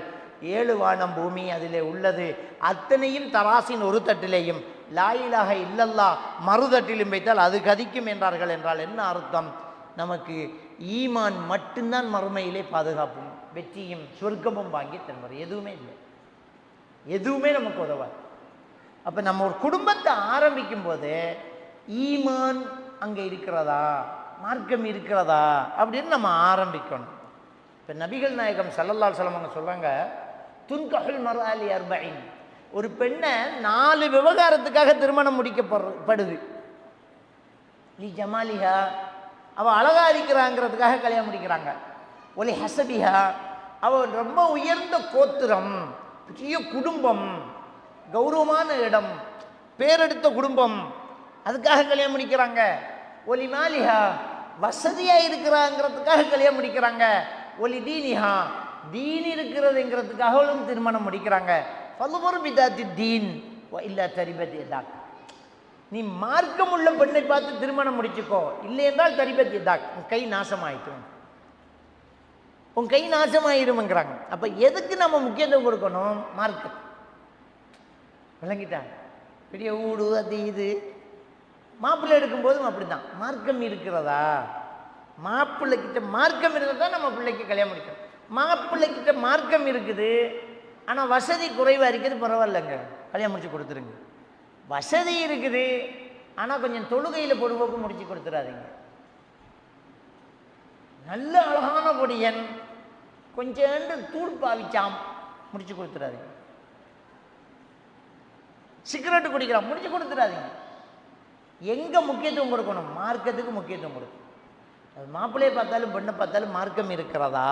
7 வானம் பூமி அதிலே உள்ளது அத்தனையும் தராசின் ஒரு தட்டிலேயும் லா இலாஹ இல்லல்லாஹ் மறுதட்டிலும் வைத்தால் அது கதிக்கும் என்றார்கள். என்றால் என்ன அர்த்தம்? நமக்கு ஈமான் மட்டும்தான் மறுமையிலே பாதுகாப்பும் வெற்றியும் சொர்க்கமும் வாங்கி தருவார். எதுவுமே இல்லை, எதுவுமே நமக்கு உதவாது. அப்போ நம்ம ஒரு குடும்பத்தை ஆரம்பிக்கும் போது ஈமான் அங்கே இருக்கிறதா, மார்க்கம் இருக்கிறதா அப்படின்னு நம்ம ஆரம்பிக்கணும். இப்போ நபிகள் நாயகம் ஸல்லல்லாஹு அலைஹி வஸல்லம் அவங்க சொல்கிறாங்க, துன்கஹுல் மர்அ லி அர்பஇன், ஒரு பெண்ணை 4 விவகாரத்துக்காக திருமணம் முடிக்கப்படுது. லி ஜமாலிஹா, அவள் அழகா இருக்கிறாங்கிறதுக்காக கல்யாணம் முடிக்கிறாங்க. ஒலி ஹசபிஹா, அவள் ரொம்ப உயர்ந்த கோத்திரம், பெரிய குடும்பம், கௌரவமான இடம், பேரெடுத்த குடும்பம், அதுக்காக கல்யாணம் முடிக்கிறாங்க. ஒலி மாலிஹா, வசதியாக இருக்கிறாங்கிறதுக்காக கல்யாணம் முடிக்கிறாங்க. ஒலி தீனிஹா, தீன் இருக்கிறதுங்கிறதுக்காகவும் திருமணம் முடிக்கிறாங்க. ஃபல்வர் பிதாத்தி தீன் இல்லா தரிபத் யதாக், நீ மார்க்கம் உள்ள பெண்ணை பார்த்து திருமணம் முடிச்சுக்கோ, இல்லை என்றால் தரிபத் யதாக், உன் கை நாசமாயிட்டும், உன் கை நாசமாயிரும்ங்கிறாங்க. அப்போ எதுக்கு நம்ம முக்கியத்துவம் கொடுக்கணும்? மார்க்கம். விளங்கிட்டாங்க? பெரிய ஊடு அது இது. மாப்பிள்ளை எடுக்கும்போதும் அப்படி தான், மார்க்கம் இருக்கிறதா, மாப்பிள்ளைக்கிட்ட மார்க்கம் இருந்தால் தான் நம்ம பிள்ளைக்கு கல்யாணம் முடிக்கணும். மாப்பிள்ளைக்கிட்ட மார்க்கம் இருக்குது ஆனால் வசதி குறைவாக இருக்குது, பரவாயில்லைங்க, கல்யாணம் முடிச்சு கொடுத்துருங்க. வசதி இருக்குது ஆனால் கொஞ்சம் தொழுகையில் பொடுபோக்கு முடிச்சு கொடுத்துடாதீங்க. நல்ல அழகான பொடியன், கொஞ்சம் தூள் பாவிச்சாம், முடிச்சு கொடுத்துடாதீங்க. சிகரெட்டு குடிக்கிறான், முடிச்சு கொடுத்துடாதீங்க. எங்கே முக்கியத்துவம் கொடுக்கணும்? மார்க்கத்துக்கு முக்கியத்துவம் கொடுக்கணும். அது மாப்பிள்ளையை பார்த்தாலும் பெண்ணை பார்த்தாலும் மார்க்கம் இருக்கிறதா.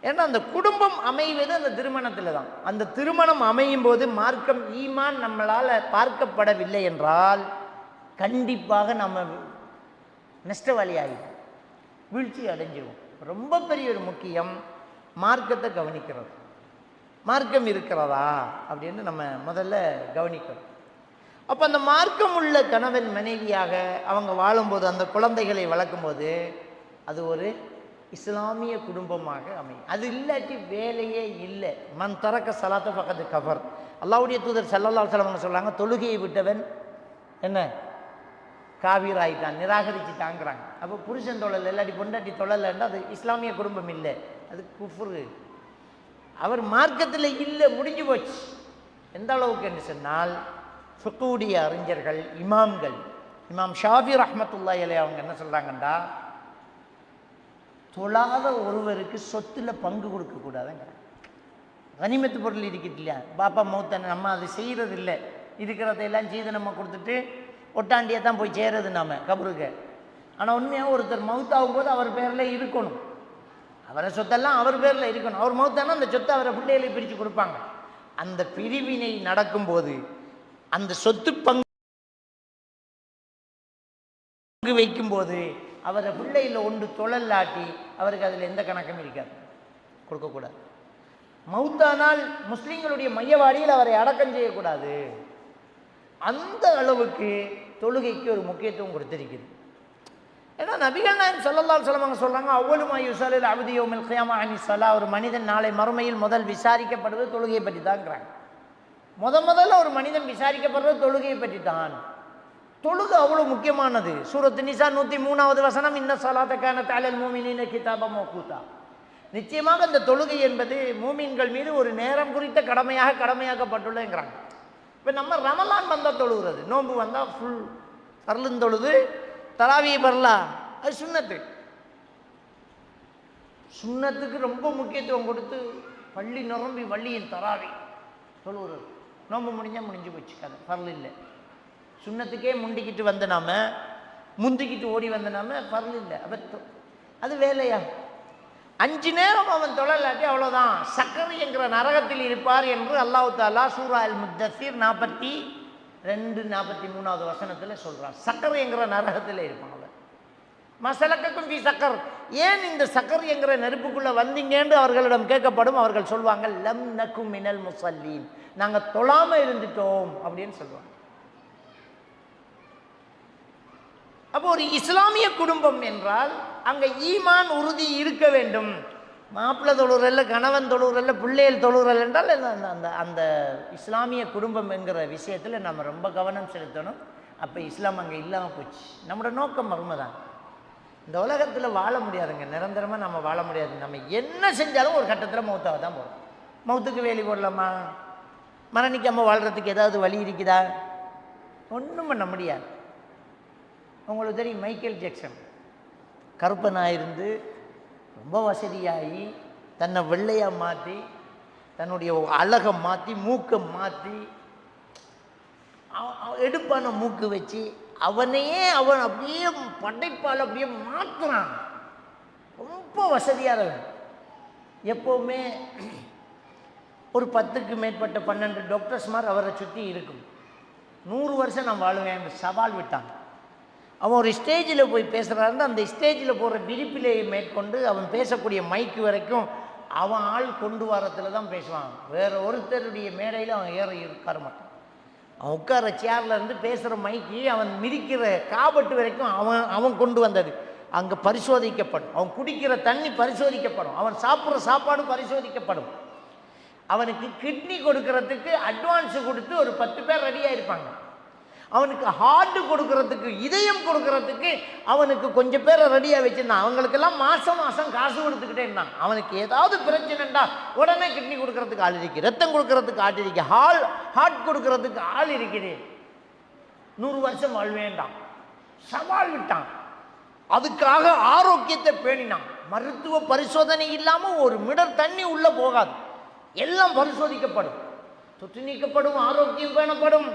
ஏன்னா அந்த குடும்பம் அமைவது அந்த திருமணத்தில் தான். அந்த திருமணம் அமையும் போது மார்க்கம் ஈமான் நம்மளால் பார்க்கப்படவில்லை என்றால் கண்டிப்பாக நம்ம நஷ்டவாளி ஆகிடும், வீழ்ச்சி அடைஞ்சிடும். ரொம்ப பெரிய ஒரு முக்கியம் மார்க்கத்தை கவனிக்கிறது. மார்க்கம் இருக்கிறதா அப்படின்னு நம்ம முதல்ல கவனிக்கணும். அப்போ அந்த மார்க்கம் உள்ள கணவன் மனைவியாக அவங்க வாழும்போது, அந்த குழந்தைகளை வளர்க்கும்போது அது ஒரு இஸ்லாமிய குடும்பமாக அமையும். அது இல்லாட்டி வேலையே இல்லை. மன் தரக்க சலாத்த பக்கத்து கஃபர். அல்லாஹ்வுடைய தூதர் ஸல்லல்லாஹு அலைஹி வஸல்லம் சொல்கிறாங்க, தொழுகையை விட்டவன் என்ன காபீர் ஆகிட்டான், நிராகரிச்சுட்டாங்கிறாங்க. அப்போ புருஷன் தொழல் இல்லாட்டி பொண்டாட்டி தொழலைன்னா அது இஸ்லாமிய குடும்பம் இல்லை, அது குஃப்ரு. அவர் மார்க்கத்தில் இல்லை, முடிஞ்சு போச்சு. எந்த அளவுக்கு என்று சொன்னால் ஃபிக்ஹுடைய அறிஞர்கள், இமாம்கள், இமாம் ஷாஃபி ரஹ்மத்துல்லாஹி அலைஹி அவங்க என்ன சொல்கிறாங்கண்டா, தொழாத ஒருவருக்கு சொத்துல பங்கு கொடுக்கக்கூடாதுங்க. கனிமத்து பொருள் இருக்குது இல்லையா, பாப்பா மௌத்தனை நம்ம அது செய்கிறது இல்லை, இருக்கிறதையெல்லாம் செய்து நம்ம கொடுத்துட்டு ஒட்டாண்டியை தான் போய் சேருது நம்ம கபருக்கு. ஆனால் உண்மையாக ஒருத்தர் மௌத்தாகும் போது அவர் பேரில் இருக்கணும், அவரை சொத்தெல்லாம் அவர் பேரில் இருக்கணும். அவர் மௌத்தானா அந்த சொத்தை அவரை பிள்ளைகளை பிரித்து கொடுப்பாங்க. அந்த பிரிவினை நடக்கும்போது அந்த சொத்து பங்கு வைக்கும்போது அவரை பிள்ளையில் ஒன்று தொழல்லாட்டி அவருக்கு அதில் எந்த கணக்கும் இருக்காது, கொடுக்கக்கூடாது. மௌத்தானால் முஸ்லீம்களுடைய மையவாடியில் அவரை அடக்கம் செய்யக்கூடாது. அந்த அளவுக்கு தொழுகைக்கு ஒரு முக்கியத்துவம் கொடுத்திருக்குது. ஏன்னா நபிகள் நாயகம் ஸல்லல்லாஹு அலைஹி வஸல்லம் சொல்றாங்க, அவ்வலுமா யுஸல்லில் அப்து யௌமில் கியாமா அனி ஸலா, ஒரு மனிதன் நாளை மறுமையில் முதல் விசாரிக்கப்படுவது தொழுகையை பற்றி தான்ங்கிறாங்க. முதல்ல ஒரு மனிதன் விசாரிக்கப்படுறது தொழுகையை பற்றி தான். தொழுகை அவ்வளோ முக்கியமானது. சூரத்து நிசா 103வது வசனம், இன்ன ஸலாத்த கானத் அலல் முஃமினீன கிதாபம் மவ்கூதா. நிச்சயமாக இந்த தொழுகை என்பது மூமின்கள் மீது ஒரு நேரம் குறித்த கடமையாக்கப்பட்டுள்ளதுங்கிறாங்க. இப்போ நம்ம ரமலான் வந்தால் தொழுகிறது, நோன்பு வந்தால் ஃபுல் பர்லுன்னு தொழுது தராவியை பரலாம், அது சுன்னத்து. சுன்னத்துக்கு ரொம்ப முக்கியத்துவம் கொடுத்து பள்ளி நிரம்பி வள்ளியின் தராவி தொழுகிறது. நோன்பு முடிஞ்சால் முடிஞ்சு போச்சு, கதை பரல் இல்லை. சுண்ணத்துக்கே முண்டிக்கிட்டு வந்த நாம, முந்திக்கிட்டு ஓடி வந்த நாம பரல் இல்லை. அப்போ அது வேலையா? 5 நேரம் அவன் தொழலாட்டி அவ்வளோதான், சக்கரை என்கிற நரகத்தில் இருப்பார் என்று அல்லாஹ் தஆலா சூரா அல் முத்தஸிர் 42, 43வது வசனத்தில் சொல்கிறார். சக்கரை என்கிற நரகத்தில் இருப்பான் அவன். மசலக்கக்கும் ஃபீ சக்கர், ஏன் இந்த சக்கர் என்கிற நெருப்புக்குள்ளே வந்தீங்கன்னு அவர்களிடம் கேட்கப்படும். அவர்கள் சொல்வாங்க, லம் நக்கும் மினல் முஸல்லீன், நாங்கள் தொழாமல் இருந்துட்டோம் அப்படின்னு சொல்லுவாங்க. அப்போ ஒரு இஸ்லாமிய குடும்பம் என்றால் அங்கே ஈமான் உறுதி இருக்க வேண்டும். மாப்பிள்ளை தொழுறல்ல, கணவன் தொழுறல்ல, பிள்ளைகள் தொழுறல் என்றால் அந்த அந்த இஸ்லாமிய குடும்பம் என்கிற விஷயத்தில் நம்ம ரொம்ப கவனம் செலுத்தணும். அப்போ இஸ்லாம் அங்கே இல்லாமல் போச்சு. நம்மளோட நோக்கம் மர்மதான். இந்த உலகத்தில் வாழ முடியாதுங்க, நிரந்தரமாக நம்ம வாழ முடியாது. நம்ம என்ன செஞ்சாலும் ஒரு கட்டத்தில் மௌத்தாக தான் போகிறோம். மௌத்துக்கு வேலி போடலாமா? மரணிக்காமல் வாழ்கிறதுக்கு ஏதாவது வழி இருக்குதா? ஒன்றும் பண்ண முடியாது. உங்களுக்கு தெரியும், மைக்கேல் ஜாக்சன் கருப்பனாக இருந்து ரொம்ப வசதியாகி தன்னை வெள்ளையாக மாற்றி, தன்னுடைய அழகை மாற்றி, மூக்கை மாற்றி, எடுப்பான மூக்கு வச்சு அவனையே அவன் அப்படியே படைப்பால் அப்படியே மாற்றுறான். ரொம்ப வசதியானவன். எப்போவுமே ஒரு 10க்கு மேற்பட்ட 12 டாக்டர்ஸ் மாதிரி அவரை சுற்றி இருக்கும். 100 வருஷம் நான் வாழுவேன் என்று சவால் விட்டான். அவன் ஒரு ஸ்டேஜில் போய் பேசுகிறாருன்னா அந்த ஸ்டேஜில் போடுற விரிப்பிலையை மேற்கொண்டு அவன் பேசக்கூடிய மைக்கு வரைக்கும் அவன் ஆள் கொண்டு வரத்தில் தான் பேசுவான். வேறு ஒருத்தருடைய மேடையில் அவன் ஏற உட்கார மாட்டான். அவன் உட்கார சேரில் இருந்து பேசுகிற மைக்கு அவன் மிதிக்கிற காபட்டு வரைக்கும் அவன் கொண்டு வந்தது அங்கே பரிசோதிக்கப்படும். அவன் குடிக்கிற தண்ணி பரிசோதிக்கப்படும். அவன் சாப்பிட்ற சாப்பாடு பரிசோதிக்கப்படும். அவனுக்கு கிட்னி கொடுக்கறதுக்கு அட்வான்ஸு கொடுத்து ஒரு 10 பேர் ரெடியாக இருப்பாங்க. அவனுக்கு ஹார்ட்டு கொடுக்கறதுக்கு, இதயம் கொடுக்கறதுக்கு அவனுக்கு கொஞ்சம் பேரை ரெடியாக வச்சுருந்தான். அவங்களுக்கெல்லாம் மாதம் காசு கொடுத்துக்கிட்டே இருந்தான். அவனுக்கு ஏதாவது பிரச்சனைண்டா உடனே கிட்னி கொடுக்கறதுக்கு ஆள் இருக்கு, ரத்தம் கொடுக்கறதுக்கு ஆள் இருக்கு, ஹார்ட் கொடுக்கறதுக்கு ஆள் இருக்குது. 100 வருஷம் வாழ்வேண்டாம், சவால் விட்டான். அதுக்காக ஆரோக்கியத்தை பேணினான். மருத்துவ பரிசோதனை இல்லாமல் ஒரு மிடர் தண்ணி உள்ளே போகாது. எல்லாம் பரிசோதிக்கப்படும், தொற்று நீக்கப்படும், ஆரோக்கியம் பேணப்படும்.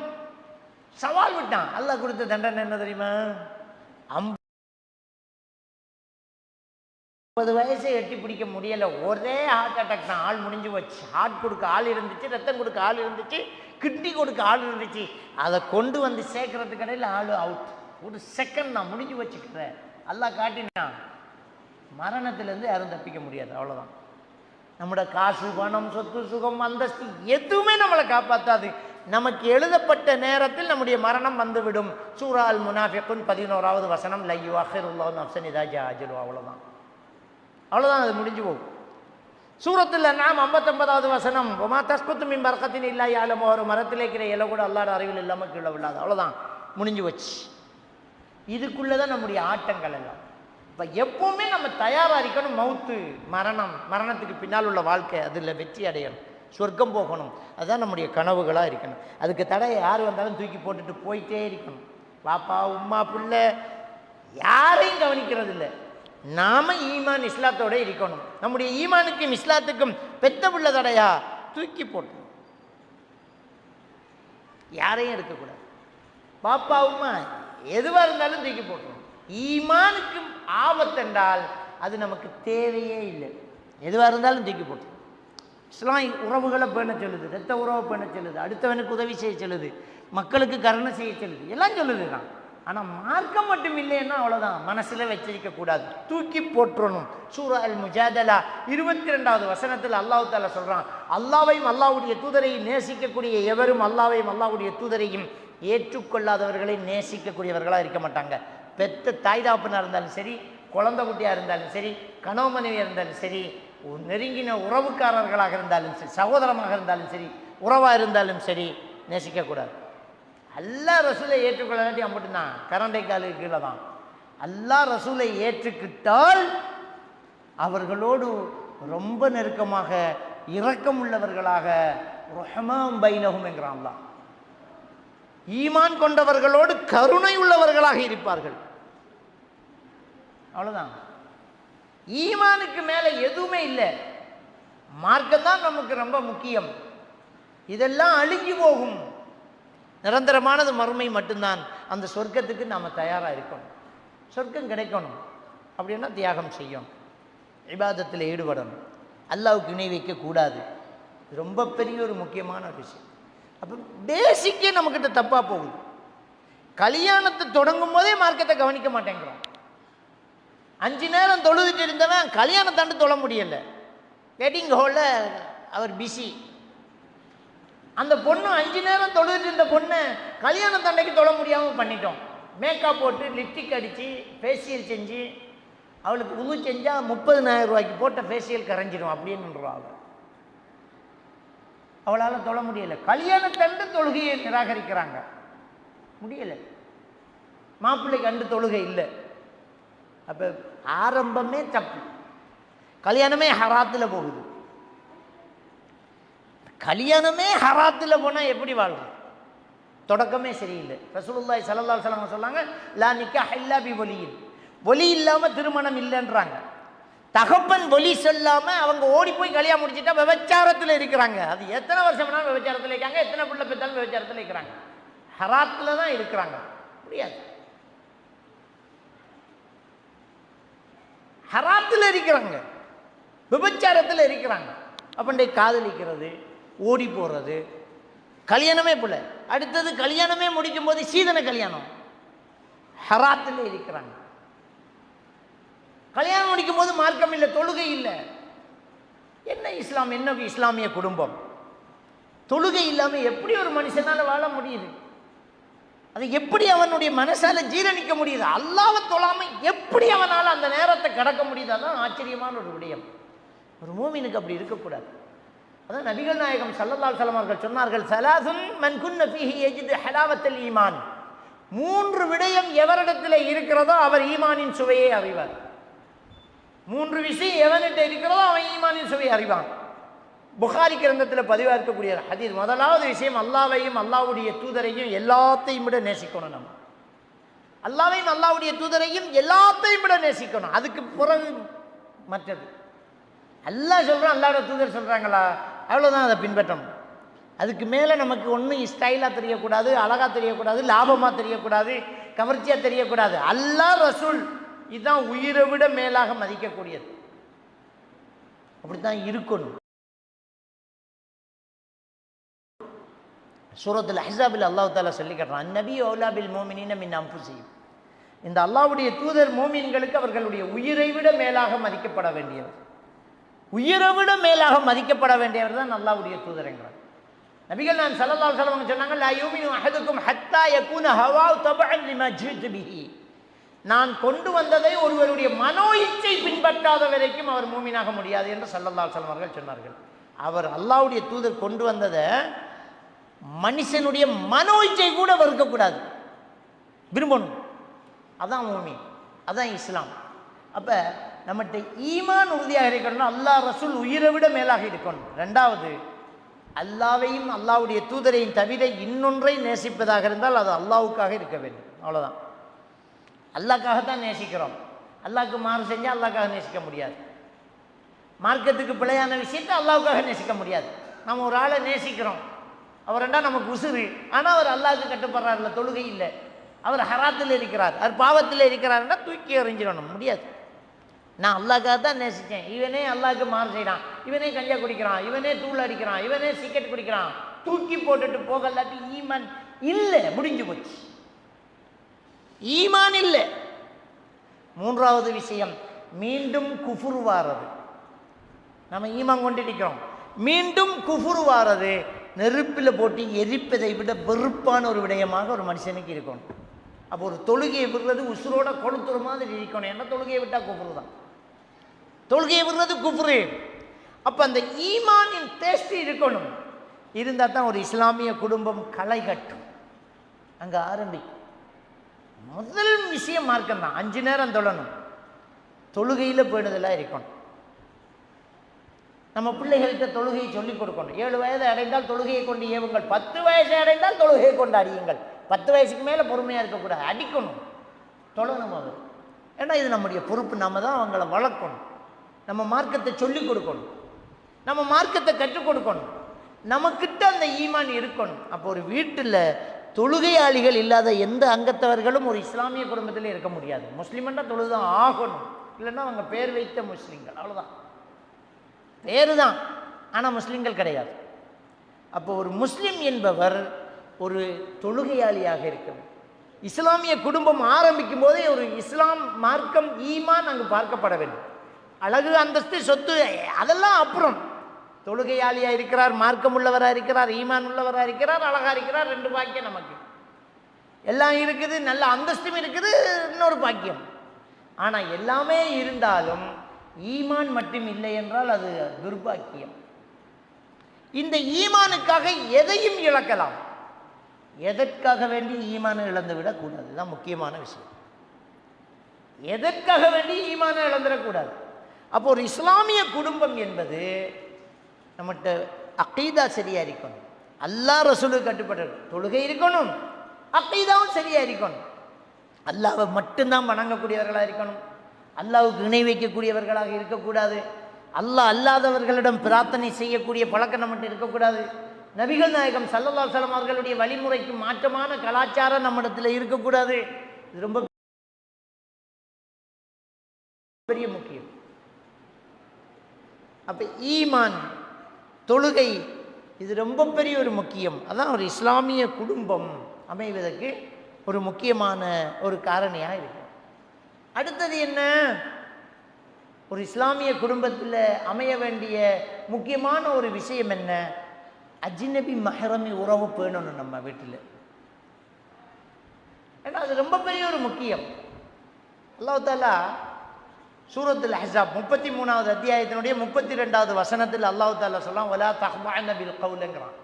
சவால் விட்டான். அல்லாஹ் கொடுத்த தண்டனை என்ன தெரியுமா? 50 வயசை எட்டி பிடிக்க முடியலை, ஒரே ஹார்ட் அட்டாக் தான். ஆள் முடிஞ்சு வச்சு. ஹார்ட் கொடுக்க ஆள் இருந்துச்சு, ரத்தம் கொடுக்க ஆள் இருந்துச்சு, கிட்னி கொடுக்க ஆள் இருந்துச்சு. அதை கொண்டு வந்து சேர்க்கறதுக்கு இடையில் ஆள் அவுட். ஒரு செகண்ட் நான் முடிஞ்சு வச்சுக்கிறேன். அல்லாஹ் காட்டினான். மரணத்திலேருந்து யாரும் தப்பிக்க முடியாது, அவ்வளோதான். நம்மளோட காசு, பணம், சொத்து, சுகம், அந்தஸ்து எதுவுமே நம்மளை காப்பாற்றாது. நமக்கு எழுதப்பட்ட நேரத்தில் நம்முடைய மரணம் வந்துவிடும். சூரா அல் முனாஃபிகூன் 11வது வசனம், லா யுஅக்கிருல்லாஹு நஃப்ஸன் இதா ஜாஅ அஜலுஹா. அவ்வளோதான், அது முடிஞ்சு போகும். சூரத்துல் அன்ஆம் 59வது வசனம், வமா தஸ்குத்து மின் பர்கத்தின் இல்லா யஅலமுஹா. ஒரு மரத்தில் இருக்கிற இலை கூட அல்லாஹ்வுடைய அறிவில் இல்லாமல் கீழே விழாது. அவ்வளோதான், முடிஞ்சு வச்சு. இதுக்குள்ளே தான் நம்முடைய ஆட்டங்கள் எல்லாம். இப்போ எப்போவுமே நம்ம தயாராக இருக்கணும். மௌத்து, மரணத்துக்கு பின்னால் உள்ள வாழ்க்கை, அதில் வெற்றி அடையணும், சொர்க்கம் போகணும். அதுதான் நம்முடைய கனவுகளாக இருக்கணும். அதுக்கு தடையை யார் வந்தாலும் தூக்கி போட்டுட்டு போயிட்டே இருக்கணும். பாப்பா, உம்மா, பிள்ளை யாரையும் கவனிக்கிறது இல்லை. நாம ஈமான் இஸ்லாத்தோட இருக்கணும். நம்முடைய ஈமானுக்கும் இஸ்லாத்துக்கும் பெத்த பிள்ளை தடையா தூக்கி போட்டு யாரையும் இருக்கக்கூடாது. பாப்பாவுமா எதுவாக இருந்தாலும் தூக்கி போட்டுரும். ஈமானுக்கும் ஆபத்தென்றால் அது நமக்கு தேவையே இல்லை. எதுவாக இருந்தாலும் தூக்கி போட்டுரும். இஸ்லாம் உறவுகளை பேண சொல்லுது, ரத்த உறவை பேண சொல்லுது, அடுத்தவனுக்கு உதவி செய்ய சொல்லுது, மக்களுக்கு கருணை செய்ய சொல்லுது, எல்லாம் சொல்லுது தான். ஆனால் மார்க்கம் மட்டும் இல்லைன்னா அவ்வளோதான், மனசில் வச்சிருக்க கூடாது, தூக்கி போட்டுறணும். சூரா அல் முஜாதலா 22வது வசனத்தில் அல்லாஹ் தஆலா சொல்கிறான், அல்லாவையும் அல்லாஹ்வுடைய தூதரையும் நேசிக்கக்கூடிய எவரும் அல்லாவையும் அல்லாஹ்வுடைய தூதரையும் ஏற்றுக்கொள்ளாதவர்களை நேசிக்கக்கூடியவர்களாக இருக்க மாட்டாங்க. பெத்த தாய் தாப்பனாக இருந்தாலும் சரி, குழந்தை குட்டியாக இருந்தாலும் சரி, கணவன் மனைவியாக இருந்தாலும் சரி, நெருங்கின உறவுக்காரர்களாக இருந்தாலும் சரி, சகோதரமாக இருந்தாலும் சரி, உறவாக இருந்தாலும் சரி, நேசிக்கக்கூடாது. அல்லாஹ் ரசூலை ஏற்றுக்கொள்ளாட்டி மட்டும்தான் கரண்டை காலுக்கு கீழே தான். அல்லாஹ் ரசூலை ஏற்றுக்கிட்டால் அவர்களோடு ரொம்ப நெருக்கமாக இரக்கம் உள்ளவர்களாக ரஹ்மான் பைனஹும் என்கிறான் அல்லாஹ். ஈமான் கொண்டவர்களோடு கருணை உள்ளவர்களாக இருப்பார்கள். அவ்வளோதான். ஈமானுக்கு மேலே எதுவுமே இல்லை. மார்க்கம் தான் நமக்கு ரொம்ப முக்கியம். இதெல்லாம் அழிஞ்சு போகும். நிரந்தரமானது மறுமை மட்டும்தான். அந்த சொர்க்கத்துக்கு நாம் தயாராக இருக்கணும். சொர்க்கம் கிடைக்கணும் அப்படின்னா தியாகம் செய்யணும், இபாதத்தில் ஈடுபடணும், அல்லாஹ்வுக்கு இணை வைக்கக்கூடாது. ரொம்ப பெரிய ஒரு முக்கியமான விஷயம். அப்போ பேசிக்கே நம்மக்கிட்ட தப்பாக போகுது. கல்யாணத்தை தொடங்கும் போதே மார்க்கத்தை கவனிக்க மாட்டேங்கிறோம். 5 நேரம் தொழுதுட்டு இருந்தவன் கல்யாணத்தாண்டு தொழ முடியலை. வெட்டிங் ஹாலில் அவர் பிஸி. அந்த பொண்ணு 5 நேரம் தொழுதுட்டு இருந்த பொண்ணை கல்யாண தண்டைக்கு தொழ முடியாமல் பண்ணிட்டோம். மேக்கப் போட்டு லிப்டிக் அடித்து ஃபேஷியல் செஞ்சு அவளுக்கு உது செஞ்சால் 30,000 ரூபாய்க்கு போட்ட ஃபேஷியல் கரைஞ்சிடும் அப்படின்னுன்றா. அவளால் தொழ முடியலை. கல்யாணத்தண்டு தொழுகையை நிராகரிக்கிறாங்க, முடியலை. மாப்பிள்ளைக்கு அண்டு தொழுகை இல்லை. அப்போ ஆரம்பமே தப்பு. கல்யாணமே ஹராத்தில் போகுது. கல்யாணமே ஹராத்தில் போனால் எப்படி வாழ்றது? தொடக்கமே சரியில்லை. ரசூலுல்லாஹி ஸல்லல்லாஹு அலைஹி வஸல்லம் சொன்னாங்க, லா நிக்காஹ் இல்லா பி வலியின். ஒலி இல்லாமல் திருமணம் இல்லைன்றாங்க. தகப்பன் ஒலி சொல்லாமல் அவங்க ஓடி போய் கல்யாணம் முடிச்சுட்டா விபச்சாரத்தில் இருக்கிறாங்க. அது எத்தனை வருஷம் வேணாலும் விபச்சாரத்தில் இருக்காங்க, எத்தனை பிள்ளை பெற்றாலும் விபச்சாரத்தில் இருக்கிறாங்க. ஹராத்தில் தான் இருக்கிறாங்க. முடியாது. ஹராத்தில் இருக்கிறாங்க, விபச்சாரத்தில் இருக்கிறாங்க. அப்பண்டே காதலிக்கிறது, ஓடி போகிறது, கல்யாணமே போல. அடுத்தது கல்யாணமே முடிக்கும் போது சீதன கல்யாணம், ஹராத்தில் இருக்கிறாங்க. கல்யாணம் முடிக்கும் போது மார்க்கம் இல்லை, தொழுகை இல்லை. என்ன இஸ்லாம், என்ன இஸ்லாமிய குடும்பம்? தொழுகை இல்லாமல் எப்படி ஒரு மனுஷனால் வாழ முடியுது? அதை எப்படி அவனுடைய மனசால ஜீரணிக்க முடியுது? அல்லாஹ்வை தொழாமல் எப்படி அவனால் அந்த நேரத்தை கடக்க முடியுது? அதான் ஆச்சரியமான ஒரு விடயம். ஒரு மூமினுக்கு அப்படி இருக்கக்கூடாது. அதான் நபிகள் நாயகம் ஸல்லல்லாஹு அலைஹி வஸல்லம் அவர்கள் சொன்னார்கள், ஸலாசுன் மன் குன்ன ஃபீஹி யஜிது ஹலாவத்தல் ஈமான். 3 விடயம் எவரிடத்தில் இருக்கிறதோ அவர் ஈமானின் சுவையை அறிவார். 3 விஷயம் எவனிட்ட இருக்கிறதோ அவன் ஈமானின் சுவையை அறிவான். புகாரி கிரந்தத்தில் பதிவாக இருக்கக்கூடிய ஹதீஸ். முதலாவது விஷயம், அல்லாஹ்வையும் அல்லாஹ்வுடைய தூதரையும் எல்லாத்தையும் விட நேசிக்கணும். நம்ம அல்லாஹ்வையும் அல்லாஹ்வுடைய தூதரையும் எல்லாத்தையும் விட நேசிக்கணும். அதுக்கு பிறகு மற்றது. அல்லாஹ் சொல்கிறான், அல்லாஹ்வுடைய தூதர் சொல்கிறாங்களா, அவ்வளோதான், அதை பின்பற்றணும். அதுக்கு மேலே நமக்கு ஒன்றும் ஸ்டைலாக தெரியக்கூடாது, அழகாக தெரியக்கூடாது, லாபமாக தெரியக்கூடாது, கவர்ச்சியாக தெரியக்கூடாது. அல்லாஹ் ரசூல் இதுதான் உயிரை விட மேலாக மதிக்கக்கூடியது. அப்படித்தான் இருக்கணும். சூரத்துல் அஹ்ஸாபில் அல்லாஹ் தஆலா சொல்லி காட்டுறான், அந்நபி அவுலா பில் முஃமினீன மின் அன்ஃபுஸிஹிம். இந்த அல்லாஹ்வுடைய தூதர் மோமீன்களுக்கு அவர்களுடைய உயிரை விட மேலாக மதிக்கப்பட வேண்டியவர். உயிரை விட மேலாக மதிக்கப்பட வேண்டியவர் தான் அல்லாஹ்வுடைய தூதர்ங்கிறார். நபிகள் நான் ஸல்லல்லாஹு அலைஹி வஸல்லம் சொன்னாங்க, லா யூமினு அஹதுக்கும் ஹத்தா யகூன ஹவாஹு தபஅன் லிமா ஜிது பிஹி. நான் கொண்டு வந்ததை ஒருவருடைய மனோ இச்சை பின்பற்றாத வரைக்கும் அவர் மூமினாக முடியாது என்று ஸல்லல்லாஹு அலைஹி வஸல்லம் அவர்கள் சொன்னார்கள். அவர் அல்லாஹ்வுடைய தூதர் கொண்டு வந்ததை மனுஷனுடைய மனோ இச்சை கூட வெறுக்கக்கூடாது, விரும்பணும். அதான் மூமின், அதான் இஸ்லாம். அப்போ நம்மகிட்ட ஈமான் உறுதியாக இருக்கணும்னா அல்லாஹ் ரசூல் உயிரை விட மேலாக இருக்கணும். 2வது, அல்லாஹ்வையும் அல்லாஹ்வுடைய தூதரையும் தவிர இன்னொன்றை நேசிப்பதாக இருந்தால் அது அல்லாஹ்வுக்காக இருக்க வேண்டும். அவ்வளோதான். அல்லாஹ்க்காகத்தான் நேசிக்கிறோம். அல்லாஹ்க்கு மாறு செஞ்சால் அல்லாஹ்க்காக நேசிக்க முடியாது. மார்க்கத்துக்கு பிழையான விஷயத்தை அல்லாஹ்வுக்காக நேசிக்க முடியாது. நம்ம ஒரு ஆளை நேசிக்கிறோம், அவர் ரெண்டா நமக்கு உசுறு, ஆனால் அவர் அல்லாஹ்க்கு கட்டுப்படுறாருல, தொழுகை இல்லை, அவர் ஹராத்தில் இருக்கிறார், அவர் பாவத்தில் இருக்கிறாருன்னா தூக்கி எறிஞ்சிடணும், முடியாது. நான் அல்லாஹ்க்காக தான் நேசித்தேன், இவனே அல்லாஹ்க்கு மாறு செய்கிறான், இவனே கஞ்சா குடிக்கிறான், இவனே தூள் அடிக்கிறான், இவனே சிகரெட் குடிக்கிறான், தூக்கி போட்டுட்டு போகலாட்டி ஈமான் இல்லை, முடிஞ்சு போச்சு, ஈமான் இல்லை. மூன்றாவது விஷயம், மீண்டும் குஃபுர் வாரது. நம்ம ஈமான் கொண்டிருக்கிறோம், மீண்டும் குஃபுர் வாரது நெருப்பில் போட்டு எரிப்பதை விட வெறுப்பான ஒரு விடயமாக ஒரு மனுஷனுக்கு இருக்கணும். அப்போ ஒரு தொழுகையை விடுறது உசுரோட கொளுத்துற மாதிரி இருக்கணும். என்ன தொழுகையை விட்டால் குஃபுரு தான், தொழுகையை விடுறது குஃபுரு. அப்போ அந்த ஈமானின் டேஸ்ட் இருக்கணும், இருந்தால் தான் ஒரு இஸ்லாமிய குடும்பம் களை கட்டும். அங்கே ஆரம்பிக்கும். முதல் விஷயம் மார்க்கம் தான். 5 நேரம் தொழணும், தொழுகையில் போயிடுதெல்லாம் இருக்கணும். நம்ம பிள்ளைகள்கிட்ட தொழுகையை சொல்லிக் கொடுக்கணும். 7 வயது அடைந்தால் தொழுகையை கொண்டு ஏவுங்கள், 10 வயசு அடைந்தால் தொழுகையை கொண்டு அடியுங்கள். 10 வயசுக்கு மேலே பொறுமையாக இருக்கக்கூடாது, அடிக்கணும், தொழணும் அவர். ஏன்னா இது நம்முடைய பொறுப்பு, நம்ம தான் அவங்கள வளர்க்கணும், நம்ம மார்க்கத்தை சொல்லிக் கொடுக்கணும், நம்ம மார்க்கத்தை கற்றுக் கொடுக்கணும், நமக்கிட்ட அந்த ஈமான் இருக்கணும். அப்போ ஒரு வீட்டில் தொழுகையாளிகள் இல்லாத எந்த அங்கத்தவர்களும் ஒரு இஸ்லாமிய குடும்பத்தில் இருக்க முடியாது. முஸ்லீம்னா தொழுதான் ஆகணும், இல்லைன்னா அவங்க பேர் வைத்த முஸ்லீம்கள், அவ்வளோதான், பேரு தான், ஆனால் முஸ்லீம்கள் கிடையாது. அப்போ ஒரு முஸ்லீம் என்பவர் ஒரு தொழுகையாளியாக இருக்கணும். இஸ்லாமிய குடும்பம் ஆரம்பிக்கும் போதே ஒரு இஸ்லாம் மார்க்கம் ஈமான் அங்கு பார்க்கப்பட வேண்டும். அழகு அந்தஸ்து சொத்து அதெல்லாம் அப்புறம். தொழுகையாளியாக இருக்கிறார், மார்க்கம் உள்ளவராக இருக்கிறார், ஈமான் உள்ளவராக இருக்கிறார், அழகாக இருக்கிறார், 2 பாக்கியம் நமக்கு எல்லாம் இருக்குது, நல்ல அந்தஸ்தும் இருக்குது, இன்னொரு பாக்கியம். ஆனால் எல்லாமே இருந்தாலும் ஈமான் மட்டும் இல்லை என்றால் அது துர்பாக்கியம். இந்த ஈமானுக்காக எதையும் இழக்கலாம், எதற்காக வேண்டி ஈமானை இழந்து விடக்கூடாது, இதுதான் முக்கியமான விஷயம். எதற்காக வேண்டி ஈமானை இழந்துடக்கூடாது. அப்போ ஒரு இஸ்லாமிய குடும்பம் என்பது நம்மகிட்ட அக்கீதா சரியா இருக்கணும், அல்லாஹ் ரசூலுக்கு கட்டுப்பட்டு தொழுகை இருக்கணும், அக்கீதாவும் சரியா இருக்கணும், அல்லாஹ்வை மட்டும்தான் வணங்கக்கூடியவர்களாக இருக்கணும், அல்லாஹ்வுக்கு இணை வைக்கக்கூடியவர்களாக இருக்கக்கூடாது, அல்லாஹ் அல்லாதவர்களிடம் பிரார்த்தனை செய்யக்கூடிய பழக்கம் நம்மகிட்ட இருக்கக்கூடாது, நபிகள் நாயகம் ஸல்லல்லாஹு அலைஹி வஸல்லம் அவர்களுடைய வழிமுறைக்கு மாற்றமான கலாச்சாரம் நம்மிடத்தில் இருக்கக்கூடாது. இது ரொம்ப பெரிய முக்கியம். அப்போ ஈமான், தொழுகை, இது ரொம்ப பெரிய ஒரு முக்கியம். அதான் ஒரு இஸ்லாமிய குடும்பம் அமைவதற்கு ஒரு முக்கியமான ஒரு காரணியாக இருக்கு. அடுத்தது என்ன, ஒரு இஸ்லாமிய குடும்பத்தில் அமைய வேண்டிய முக்கியமான ஒரு விஷயம் என்ன, அஜ்னபி மஹரமி உறவு பேணணும் நம்ம வீட்டில். ஏன்னா அது ரொம்ப பெரிய ஒரு முக்கியம். அல்லாஹ் தஆலா சூரத்துல் அஹ்ஸாப் 33வது அத்தியாயத்தினுடைய 32வது வசனத்தில் அல்லாஹ் தஆலா சொல்றான், வலா தஹ்பஅன பில் கௌல்ங்கறான்,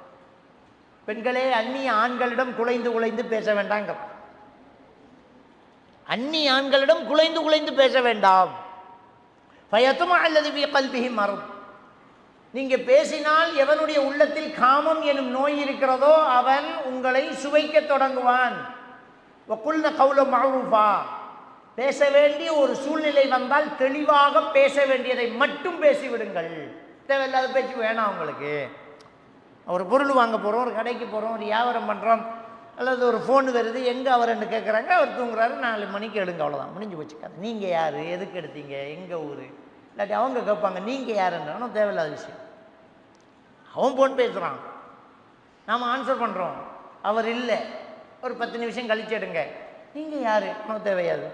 பெண்களே அந்நிய ஆண்களிடம் குலைந்து குலைந்து பேச வேண்டாங்கிறான். அந்நிய ஆண்களிடம் குலைந்து குலைந்து பேச வேண்டாம். ஃபயத்மா அல்லது ஃபீ கல்பிஹி மரத், நீங்க பேசினால் எவனுடைய உள்ளத்தில் காமம் எனும் நோய் இருக்கிறதோ அவன் உங்களை சுவைக்க தொடங்குவான். வகுல்ன கௌலம் மஅரூஃபா, பேச வேண்டிய ஒரு சூழ்நிலை வந்தால் தெளிவாக பேச வேண்டியதை மட்டும் பேசிவிடுங்கள். தேவையில்லாத பேச்சு வேணாம் உங்களுக்கு. ஒரு பொருள் வாங்க போகிறோம், ஒரு கடைக்கு போகிறோம், ஒரு வியாபாரம் பண்ணுறோம், அல்லது ஒரு ஃபோன் வருது, எங்கே அவர்ன்னு கேட்குறாங்க, அவர் தூங்குறாரு, 4 மணிக்கு எடுங்க, அவ்வளோதான், முடிஞ்சு போச்சுக்காது. நீங்கள் யார், எதுக்கு எடுத்தீங்க, எங்கள் ஊர், இல்லாட்டி அவங்க கேட்பாங்க நீங்கள் யாருன்றாலும் தேவையில்லாத விஷயம். அவன் ஃபோன் பேசுகிறான், நாம் ஆன்சர் பண்ணுறோம், அவர் இல்லை, ஒரு 10 நிமிஷம் கழிச்சு எடுங்க, நீங்கள் யார், உனக்கு தேவையாது,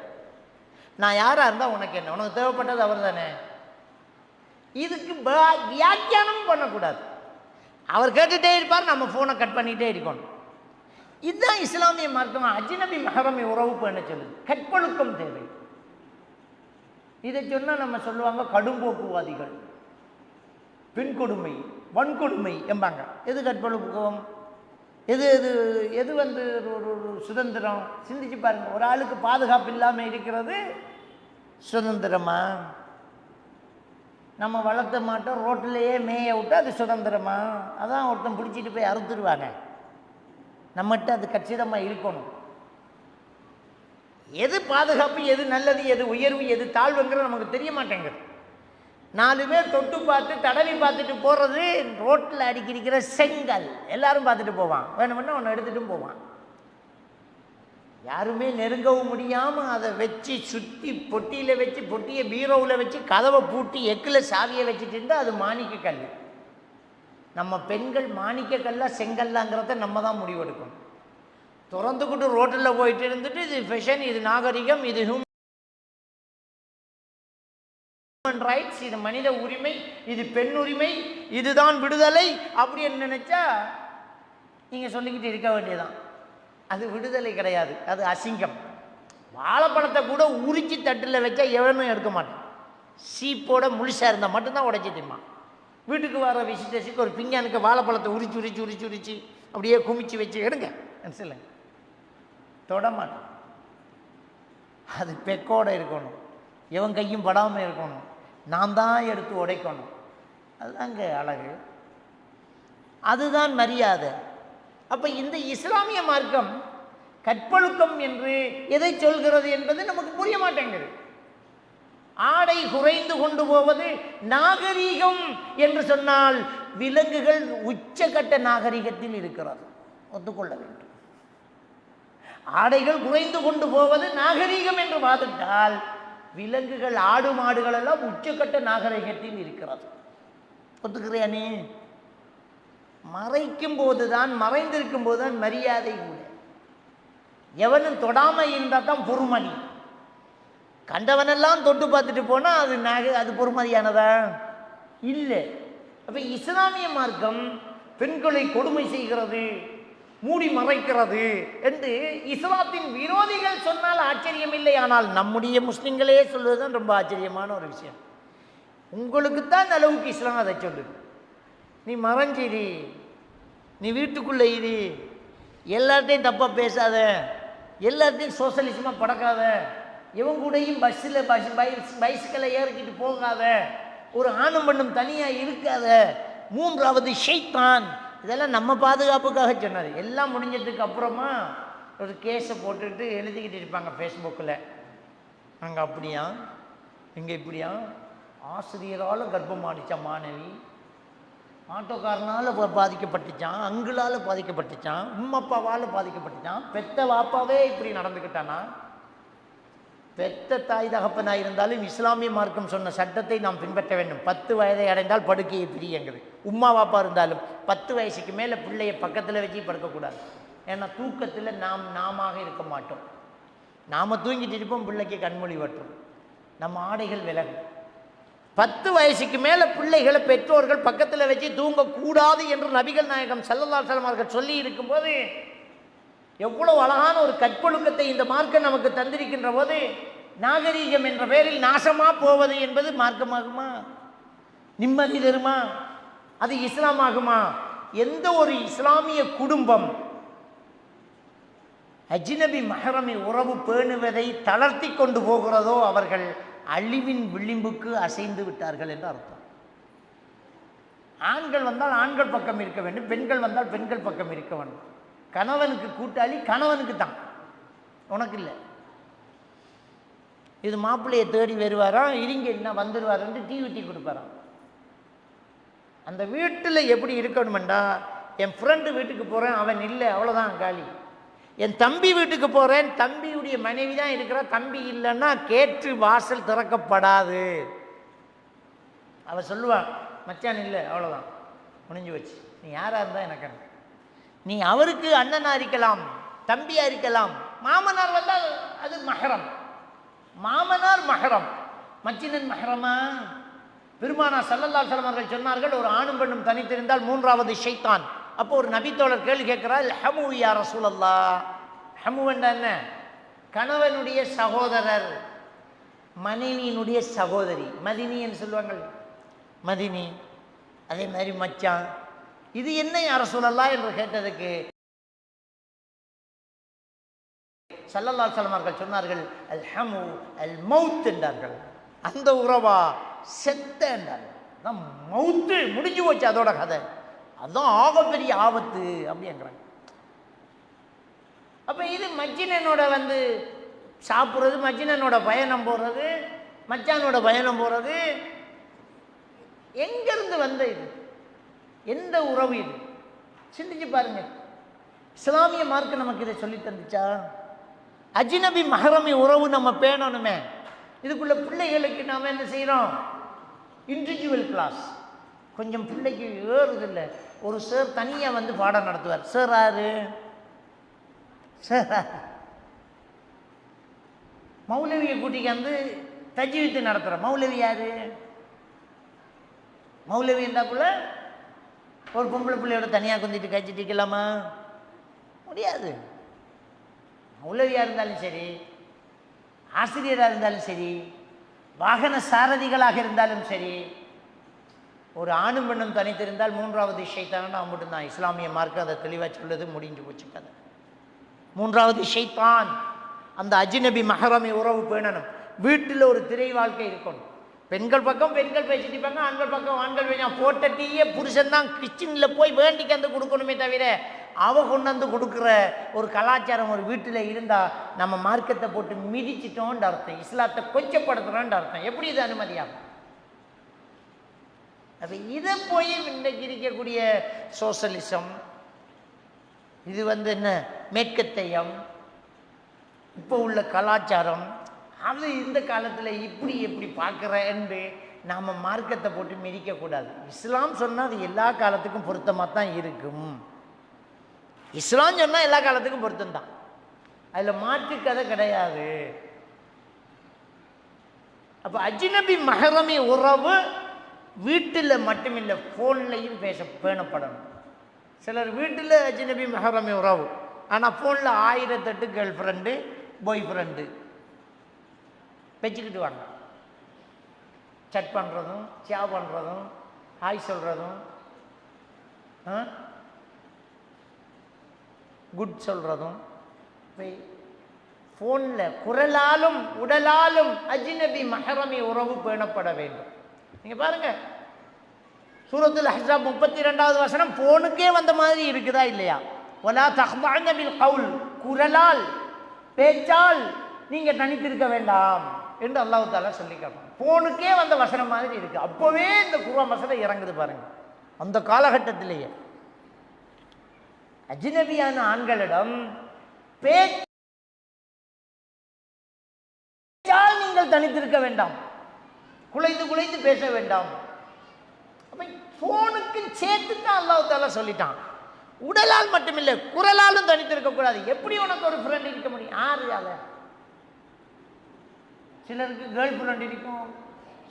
நான் யாராக இருந்தால் உனக்கு என்ன, உனக்கு தேவைப்பட்டது அவர் தானே. இதுக்கு வியாக்கியானம் பண்ணக்கூடாது. அவர் கேட்டுகிட்டே இருப்பார், நம்ம ஃபோனை கட் பண்ணிகிட்டே இருக்கணும். இதுதான் இஸ்லாமிய மார்க்கம் அஜ்னபி மஹரமி உறவு பண்ண சொல்லுது. கற்பொழுக்கம் தேவை. இதை சொன்னால் நம்ம சொல்லுவாங்க கடும்போக்குவாதிகள், பெண் கொடுமை, வன்கொடுமை என்பாங்க. எது கற்பொழுக்கம், எது எது எது வந்து ஒரு சுதந்திரம்? சிந்திச்சு பாருங்க. ஒரு ஆளுக்கு பாதுகாப்பு இல்லாமல் இருக்கிறது சுதந்திரமா? நம்ம வளர்த்த மாட்டோம், ரோட்டிலேயே மேய விட்டு அது சுதந்திரமா? அதான் ஒருத்தன் பிடிச்சிட்டு போய் அறுத்துடுவாங்க. நம்மகிட்ட அது கச்சிதமாக இருக்கணும். எது பாதுகாப்பு, எது நல்லது, எது உயர்வு, எது தாழ்வுங்கிறது நமக்கு தெரிய மாட்டேங்குது. 4 பேர் தொட்டு பார்த்து தடவி பார்த்துட்டு போகிறது. ரோட்டில் அடிக்கிற செங்கல் எல்லாரும் பார்த்துட்டு போவான், வேணும்னா ஒன்று எடுத்துட்டும் போவான். யாருமே நெருங்கவும் முடியாமல் அதை வச்சு சுற்றி பொட்டியில் வச்சு, பொட்டியை பீரோவில் வச்சு, கதவை பூட்டி எக்கில் சாவியை வச்சுட்டு இருந்தால் அது மாணிக்க கல். நம்ம பெண்கள் மாணிக்க கல்லா செங்கல்லாங்கிறத நம்ம தான் முடிவெடுக்கணும். திறந்துக்கிட்டு ரோட்டில் போயிட்டு இருந்துட்டு இது ஃபேஷன், இது நாகரிகம், இது ஹியூமன் ரைட்ஸ், இது மனித உரிமை, இது பெண் உரிமை, இதுதான் விடுதலை அப்படின்னு நினைச்சா நீங்கள் சொல்லிக்கிட்டு இருக்க வேண்டியதான். அது விடுதலை கிடையாது, அது அசிங்கம். வாழைப்பழத்தை கூட உரிச்சி தட்டில் வச்சா எவனும் எடுக்க மாட்டான். சீப்போட முழுசாக இருந்தால் மட்டும்தான் உடைச்சி திம்மா. வீட்டுக்கு வர விசிட்டர்ஸுக்கு ஒரு பிங்கானுக்கு வாழைப்பழத்தை உரிச்சு உரிச்சு உரிச்சு உரிச்சு அப்படியே குமிச்சு வச்சு எடுங்க சொல்லுங்க, தொடமாட்டோம். அது பெக்கோட இருக்கணும், எவன் கையும் படாமல் இருக்கணும், நான் தான் எடுத்து உடைக்கணும். அதுதாங்க அழகு, அதுதான் மரியாதை. அப்போ இந்த இஸ்லாமிய மார்க்கம் கற்பொழுக்கம் என்று எதை சொல்கிறது என்பது நமக்கு புரிய மாட்டேங்குது. ஆடை குறைந்து கொண்டு போவது நாகரீகம் என்று சொன்னால் விலங்குகள் உச்சகட்ட நாகரிகத்தில் இருக்கிறது, ஒத்துக்கொள்ள வேண்டும். ஆடைகள் குறைந்து கொண்டு போவது நாகரீகம் என்று வாதிட்டால் விலங்குகள், ஆடு மாடுகள் எல்லாம் உச்சகட்ட நாகரிகத்தில் இருக்கிறது, ஒத்துக்கிறியானே? மறைக்கும் போதுதான், மறைந்திருக்கும் போதுதான் மரியாதை கூட. எவனும் தொடாமல் இருந்தால் தான் பொறுமதி. கண்டவனெல்லாம் தொட்டு பார்த்துட்டு போனால் அது பொறுமதியானதா இல்லை. அப்போ இஸ்லாமிய மார்க்கம் பெண்களை கொடுமை செய்கிறது, மூடி மறைக்கிறது என்று இஸ்லாத்தின் விரோதிகள் சொன்னால் ஆச்சரியம் இல்லை. ஆனால் நம்முடைய முஸ்லிம்களே சொல்வதுதான் ரொம்ப ஆச்சரியமான ஒரு விஷயம். உங்களுக்கு தான் அளவுக்கு இஸ்லாம் அதை சொல்லுது. நீ மறைஞ்சிரி, நீ வீட்டுக்குள்ளே இரு, எல்லாத்தையும் தப்பாக பேசாத, எல்லாத்தையும் சோசலிசமாக படக்காத, இவங்க கூடயும் பஸ்ஸில் பைஸ்களை ஏறிக்கிட்டு போகாத, ஒரு ஆணும் பெண்ணும் தனியாக இருக்காத, 3வது ஷைத்தான். இதெல்லாம் நம்ம பாதுகாப்புக்காக சொன்னது. எல்லாம் முடிஞ்சதுக்கு அப்புறமா ஒரு கேஸை போட்டுட்டு எழுதிக்கிட்டு இருப்பாங்க ஃபேஸ்புக்கில், அங்கே அப்படியா, இங்கே இப்படியா, ஆசிரியரால் கர்ப்பமாடிச்சா மாணவி, ஆட்டோக்காரனால் பாதிக்கப்பட்டுச்சான், அங்குளால் பாதிக்கப்பட்டுச்சான், உம்மப்பாவால் பாதிக்கப்பட்டுச்சான், பெத்த வாப்பாவே இப்படி நடந்துக்கிட்டானா. பெத்த தாய் தகப்பனாக இருந்தாலும் இஸ்லாமிய மார்க்கம் சொன்ன சட்டத்தை நாம் பின்பற்ற வேண்டும். 10 வயதை அடைந்தால் படுக்கையை பிரியுங்கிறது. உம்மா வாப்பா இருந்தாலும் 10 வயசுக்கு மேலே பிள்ளையை பக்கத்தில் வச்சு படுக்கக்கூடாது. ஏன்னா தூக்கத்தில் நாம இருக்க மாட்டோம். நாம் தூங்கிட்டு இருப்போம், பிள்ளைக்கு கண்மொழி வற்றும், நம்ம ஆடைகள் விலகும். 10 வயசுக்கு மேலே பிள்ளைகளை பெற்றோர்கள் பக்கத்தில் வச்சு தூங்கக்கூடாது என்று நபிகள் நாயகம் ஸல்லல்லாஹு அலைஹி வஸல்லம் அவர்கள் சொல்லி இருக்கும்போது எவ்வளவு அழகான ஒரு கற்பொழுக்கத்தை இந்த மார்க்கம் நமக்கு தந்திருக்கின்ற போது, நாகரீகம் என்ற பெயரில் நாசமாக போவது என்பது மார்க்கமாகுமா? நிம்மதி தருமா? அது இஸ்லாமாகுமா? எந்த ஒரு இஸ்லாமிய குடும்பம் அஜ்னபி மஹரமி உறவு பேணுவதை தளர்த்தி கொண்டு போகிறதோ அவர்கள் அழிவின் விளிம்புக்கு அசைந்து விட்டார்கள் என்று அர்த்தம். ஆண்கள் வந்தால் ஆண்கள் பக்கம் இருக்க வேண்டும், பெண்கள் வந்தால் பெண்கள் பக்கம் இருக்க வேண்டும். கணவனுக்கு கூட்டாளி கணவனுக்கு தான், உனக்கு இல்லை. இது மாப்பிள்ளையை தேடி வருவாராம், இடிங்க என்ன வந்துடுவாருன்ட்டு டீ கொடுப்பாராம். அந்த வீட்டில் எப்படி இருக்கணுமெண்டா, என் ஃப்ரெண்டு வீட்டுக்கு போகிறேன், அவன் இல்லை, அவ்வளோதான் காலி. என் தம்பி வீட்டுக்கு போகிறேன், தம்பியுடைய மனைவி தான் இருக்கிறா, தம்பி இல்லைன்னா கேட்டு வாசல் திறக்கப்படாது. அவள் சொல்லுவான், மச்சான் இல்லை, அவ்வளோதான், முடிஞ்சு வச்சு. நீ யாராக இருந்தால் எனக்கு, நீ அவருக்கு அண்ணனாக இருக்கலாம், தம்பியாக இருக்கலாம். மாமனார் வந்தால் அது மஹரம், மாமனார் மஹரம், மச்சினன் மஹரமா? பெருமானா ஸல்லல்லாஹு அலைஹி வஸல்லம் அவர்கள் சொன்னார்கள், ஒரு ஆணும் பெண்ணும் தனித்திருந்தால் 3வது ஷைத்தான். அப்போ ஒரு நபித்தோழர் கேள்வி கேட்கிறார், ஹமு யா ரசூலல்லாஹ். ஹமு என்றால் என்ன? கணவனுடைய சகோதரர், மனைவியினுடைய சகோதரி, மதினி என்று சொல்லுவாங்கள், மதினி. அதே மாதிரி மச்சான், இது என்ன யா ரசூலல்லாஹ் என்று கேட்டதுக்கு ஸல்லல்லாஹு அலைஹி வஸல்லம் அவர்கள் சொன்னார்கள், அல் ஹமு அல் மௌத் என்றார்கள். அந்த உறவா செத்த என்றார்கள். அதான் மௌத்து, முடிஞ்சு போச்சு அதோட கதை, அதுதான் ஆகப்பெரிய ஆபத்து அப்படிங்கிறாங்க. அப்போ இது மச்சினனோட சாப்பிட்றது, மச்சினனோட பயணம் போகிறது, மச்சானோட பயணம் போகிறது. எங்கேருந்து வந்த இது? எந்த உறவு இது? சிந்திச்சு பாருங்க. இஸ்லாமிய மார்க்கு நமக்கு இதை சொல்லி தந்துச்சா? அஜ்னபி மஹரமி உறவு நம்ம பேணணுமே. இதுக்குள்ள பிள்ளைகளுக்கு நாம் என்ன செய்கிறோம்? Individual class. கொஞ்சம் பிள்ளைக்கு ஏறுதில்லை. ஒரு சார் தனியாக வந்து பாடம் நடத்துவார். சார் யாரு? சார் மௌலவியை கூட்டிக்கு வந்து தஜ்வீத் நடத்துகிற மௌலவி யாரு? மௌலவி இருந்தாக்குள்ள ஒரு பொம்பளை பிள்ளையோட தனியாக கொஞ்சிட்டு கழிச்சிட்டு இருக்கலாமா? முடியாது. மௌலவியாக இருந்தாலும் சரி, ஆசிரியராக இருந்தாலும் சரி, வாகன சாரதிகளாக இருந்தாலும் சரி, ஒரு ஆணும் பெண்ணும் தனித்திருந்தால் மூன்றாவது ஷைத்தான் அவன் மட்டும்தான். இஸ்லாமிய மார்க்கு அதை தெளிவாக சொல்லுது. முடிஞ்சு போச்சு கதை. மூன்றாவது ஷைத்தான். அந்த அஜ்னபி மஹரமி உறவு பேணணும். வீட்டில் ஒரு திரை வாழ்க்கை இருக்கணும். பெண்கள் பக்கம் பெண்கள் பேசிட்டு இருப்பாங்க, ஆண்கள் பக்கம் ஆண்கள் பேச. போட்ட டீயே புருஷன் தான் கிச்சனில் போய் வேண்டிக்கு வந்து கொடுக்கணுமே தவிர அவ கொண்டு வந்து கொடுக்குற ஒரு கலாச்சாரம் ஒரு வீட்டில் இருந்தால் நம்ம மார்க்கத்தை போட்டு மிதிச்சிட்டோன்ற அர்த்தம். இஸ்லாத்தை கொச்சப்படுத்துகிறோன்ற அர்த்தம். எப்படி இது அனுமதியாகும்? அப்போ இதை போய் இன்றைக்கு இருக்கக்கூடிய சோசலிசம், இது என்ன மேற்கத்தையம், இப்போ உள்ள கலாச்சாரம், அது இந்த காலத்தில் இப்படி எப்படி பார்க்குறேன்னு நாம் மார்க்கத்தை போட்டு மிதிக்கக்கூடாது. இஸ்லாம் சொன்னால் அது எல்லா காலத்துக்கும் பொருத்தமாக தான் இருக்கும். இஸ்லாம் சொன்னால் எல்லா காலத்துக்கும் பொருத்தம்தான். அதில் மாற்று கதை கிடையாது. அப்போ அஜ்னபி மஹரமி உறவு வீட்டில் மட்டுமில்லை, ஃபோன்லையும் பேணப்படணும். சிலர் வீட்டில் அஜ்னபி மஹரமி உறவு, ஆனால் ஃபோனில் 1008 கேர்ள் ஃப்ரெண்டு பாய் ஃப்ரெண்டு வச்சுக்கிட்டு வாங்க. சட் பண்ணுறதும், சேவ் பண்ணுறதும், ஹாய் சொல்கிறதும், குட் சொல்கிறதும். ஃபோனில் குரலாலும் உடலாலும் அஜ்னபி மஹரமி உறவு பேணப்பட வேண்டும். நீங்கள் பாருங்கள், சூரத்துல் அஹ்ஸாப் 32வது வசனம் ஃபோனுக்கே வந்த மாதிரி இருக்குதா இல்லையா? வலா தஹ்தஅன பில் கவுல், குரலால் பேச்சால் நீங்கள் தனித்திருக்க வேண்டாம் என்று அல்லாஹ் தஆலா சொல்லி காட்டுறான். ஃபோனுக்கே வந்த வசனம் மாதிரி இருக்குது. அப்போவே இந்த குர்ஆன் வசனம் இறங்குது பாருங்கள். அந்த காலகட்டத்திலேயே அஜ்னபியான ஆண்களிடம் பேச்சால் நீங்கள் தனித்திருக்க வேண்டாம், குலைந்து குலைந்து பேச வேண்டாம். அப்போ ஃபோனுக்கு சேர்த்து தான் அல்லாஹ் தஆலா சொல்லிட்டான். உடலால் மட்டுமில்லை, குரலாலும் தனித்திருக்கக்கூடாது. எப்படி உனக்கு ஒரு ஃப்ரெண்ட் இருக்க முடியும்? ஆறு அதை சிலருக்கு கேர்ள் ஃப்ரெண்ட் இருக்கும்,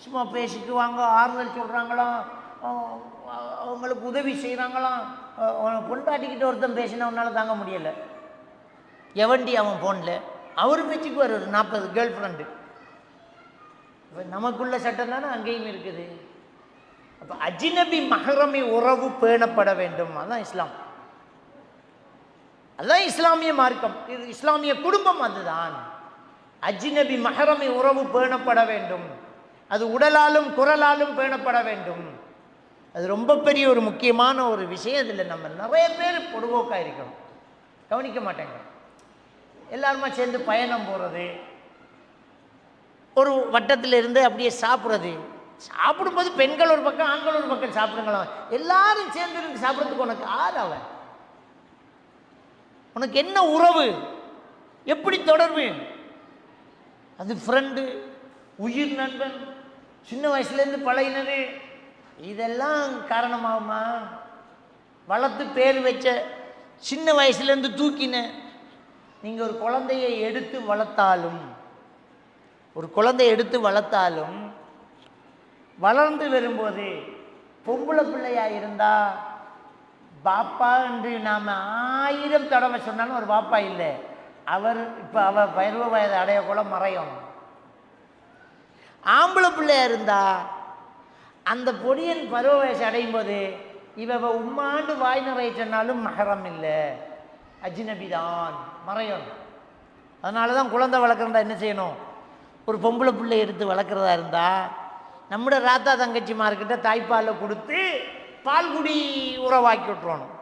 சும்மா பேசிக்குவாங்க, ஆறுதல் சொல்கிறாங்களாம், அவங்களுக்கு உதவி செய்கிறாங்களாம். பொண்டாட்டிக்கிட்ட ஒருத்தன் பேசினா உன்னால் தாங்க முடியலை. எவன்டி அவன் ஃபோனில் அவர் பேச்சுக்குவார் ஒரு 40 கேர்ள் ஃப்ரெண்டு. இப்போ நமக்குள்ள சட்டம் தானே அங்கேயும் இருக்குது. அப்போ அஜ்னபி மஹரமி உறவு பேணப்பட வேண்டும். அதுதான் இஸ்லாம், அதுதான் இஸ்லாமிய மார்க்கம். இது இஸ்லாமிய குடும்பம். அதுதான் அஜ்னபி மஹரமி உறவு பேணப்பட வேண்டும். அது உடலாலும் குரலாலும் பேணப்பட வேண்டும். அது ரொம்ப பெரிய ஒரு முக்கியமான ஒரு விஷயம். இதில் நம்ம நிறைய பேர் பொடுபோக்காக இருக்கணும், கவனிக்க மாட்டேங்க. எல்லாருமா சேர்ந்து பயணம் போகிறது, ஒரு வட்டத்தில் இருந்து அப்படியே சாப்பிட்றது. சாப்பிடும்போது பெண்கள் ஒரு பக்கம் ஆண்கள் ஒரு பக்கம் சாப்பிடுங்களாம். எல்லாரும் சேர்ந்து இருந்து சாப்பிட்றதுக்கு உனக்கு ஆறு அவன், உனக்கு என்ன உறவு, எப்படி தொடர்பு? அது ஃப்ரெண்டு, உயிர் நண்பன், சின்ன வயசுலேருந்து பழகினது. இதெல்லாம் காரணமாகுமா? வளர்த்து பேர் வச்ச, சின்ன வயசுலேருந்து தூக்கின. நீங்கள் ஒரு குழந்தையை எடுத்து வளர்த்தாலும், ஒரு குழந்தையை எடுத்து வளர்த்தாலும் வளர்ந்து வரும்போது பொம்பளை பிள்ளையாக இருந்தால் பாப்பா என்று நாம் 1000 தடவை சொன்னாலும் ஒரு பாப்பா இல்லை. அவர் இப்போ அவள் பருவ வயது அடையக்குள்ள மறையும். ஆம்பளை பிள்ளையாக இருந்தால் அந்த பொடியன் பருவ வயசு அடையும் போது இவ உம்மாண்டு வாய் நிறைய சொன்னாலும் மஹரம் இல்லை, அஜ்னபி தான், மறையும். அதனால தான் குழந்தை வளர்க்குறதா என்ன செய்யணும்? ஒரு பொம்பளை பிள்ளை எடுத்து வளர்க்குறதா இருந்தால் நம்மளோட ராத்தா தங்கச்சிமார்கிட்ட தாய்ப்பாலில் கொடுத்து பால்குடி உறவாக்கி விட்டுறணும்.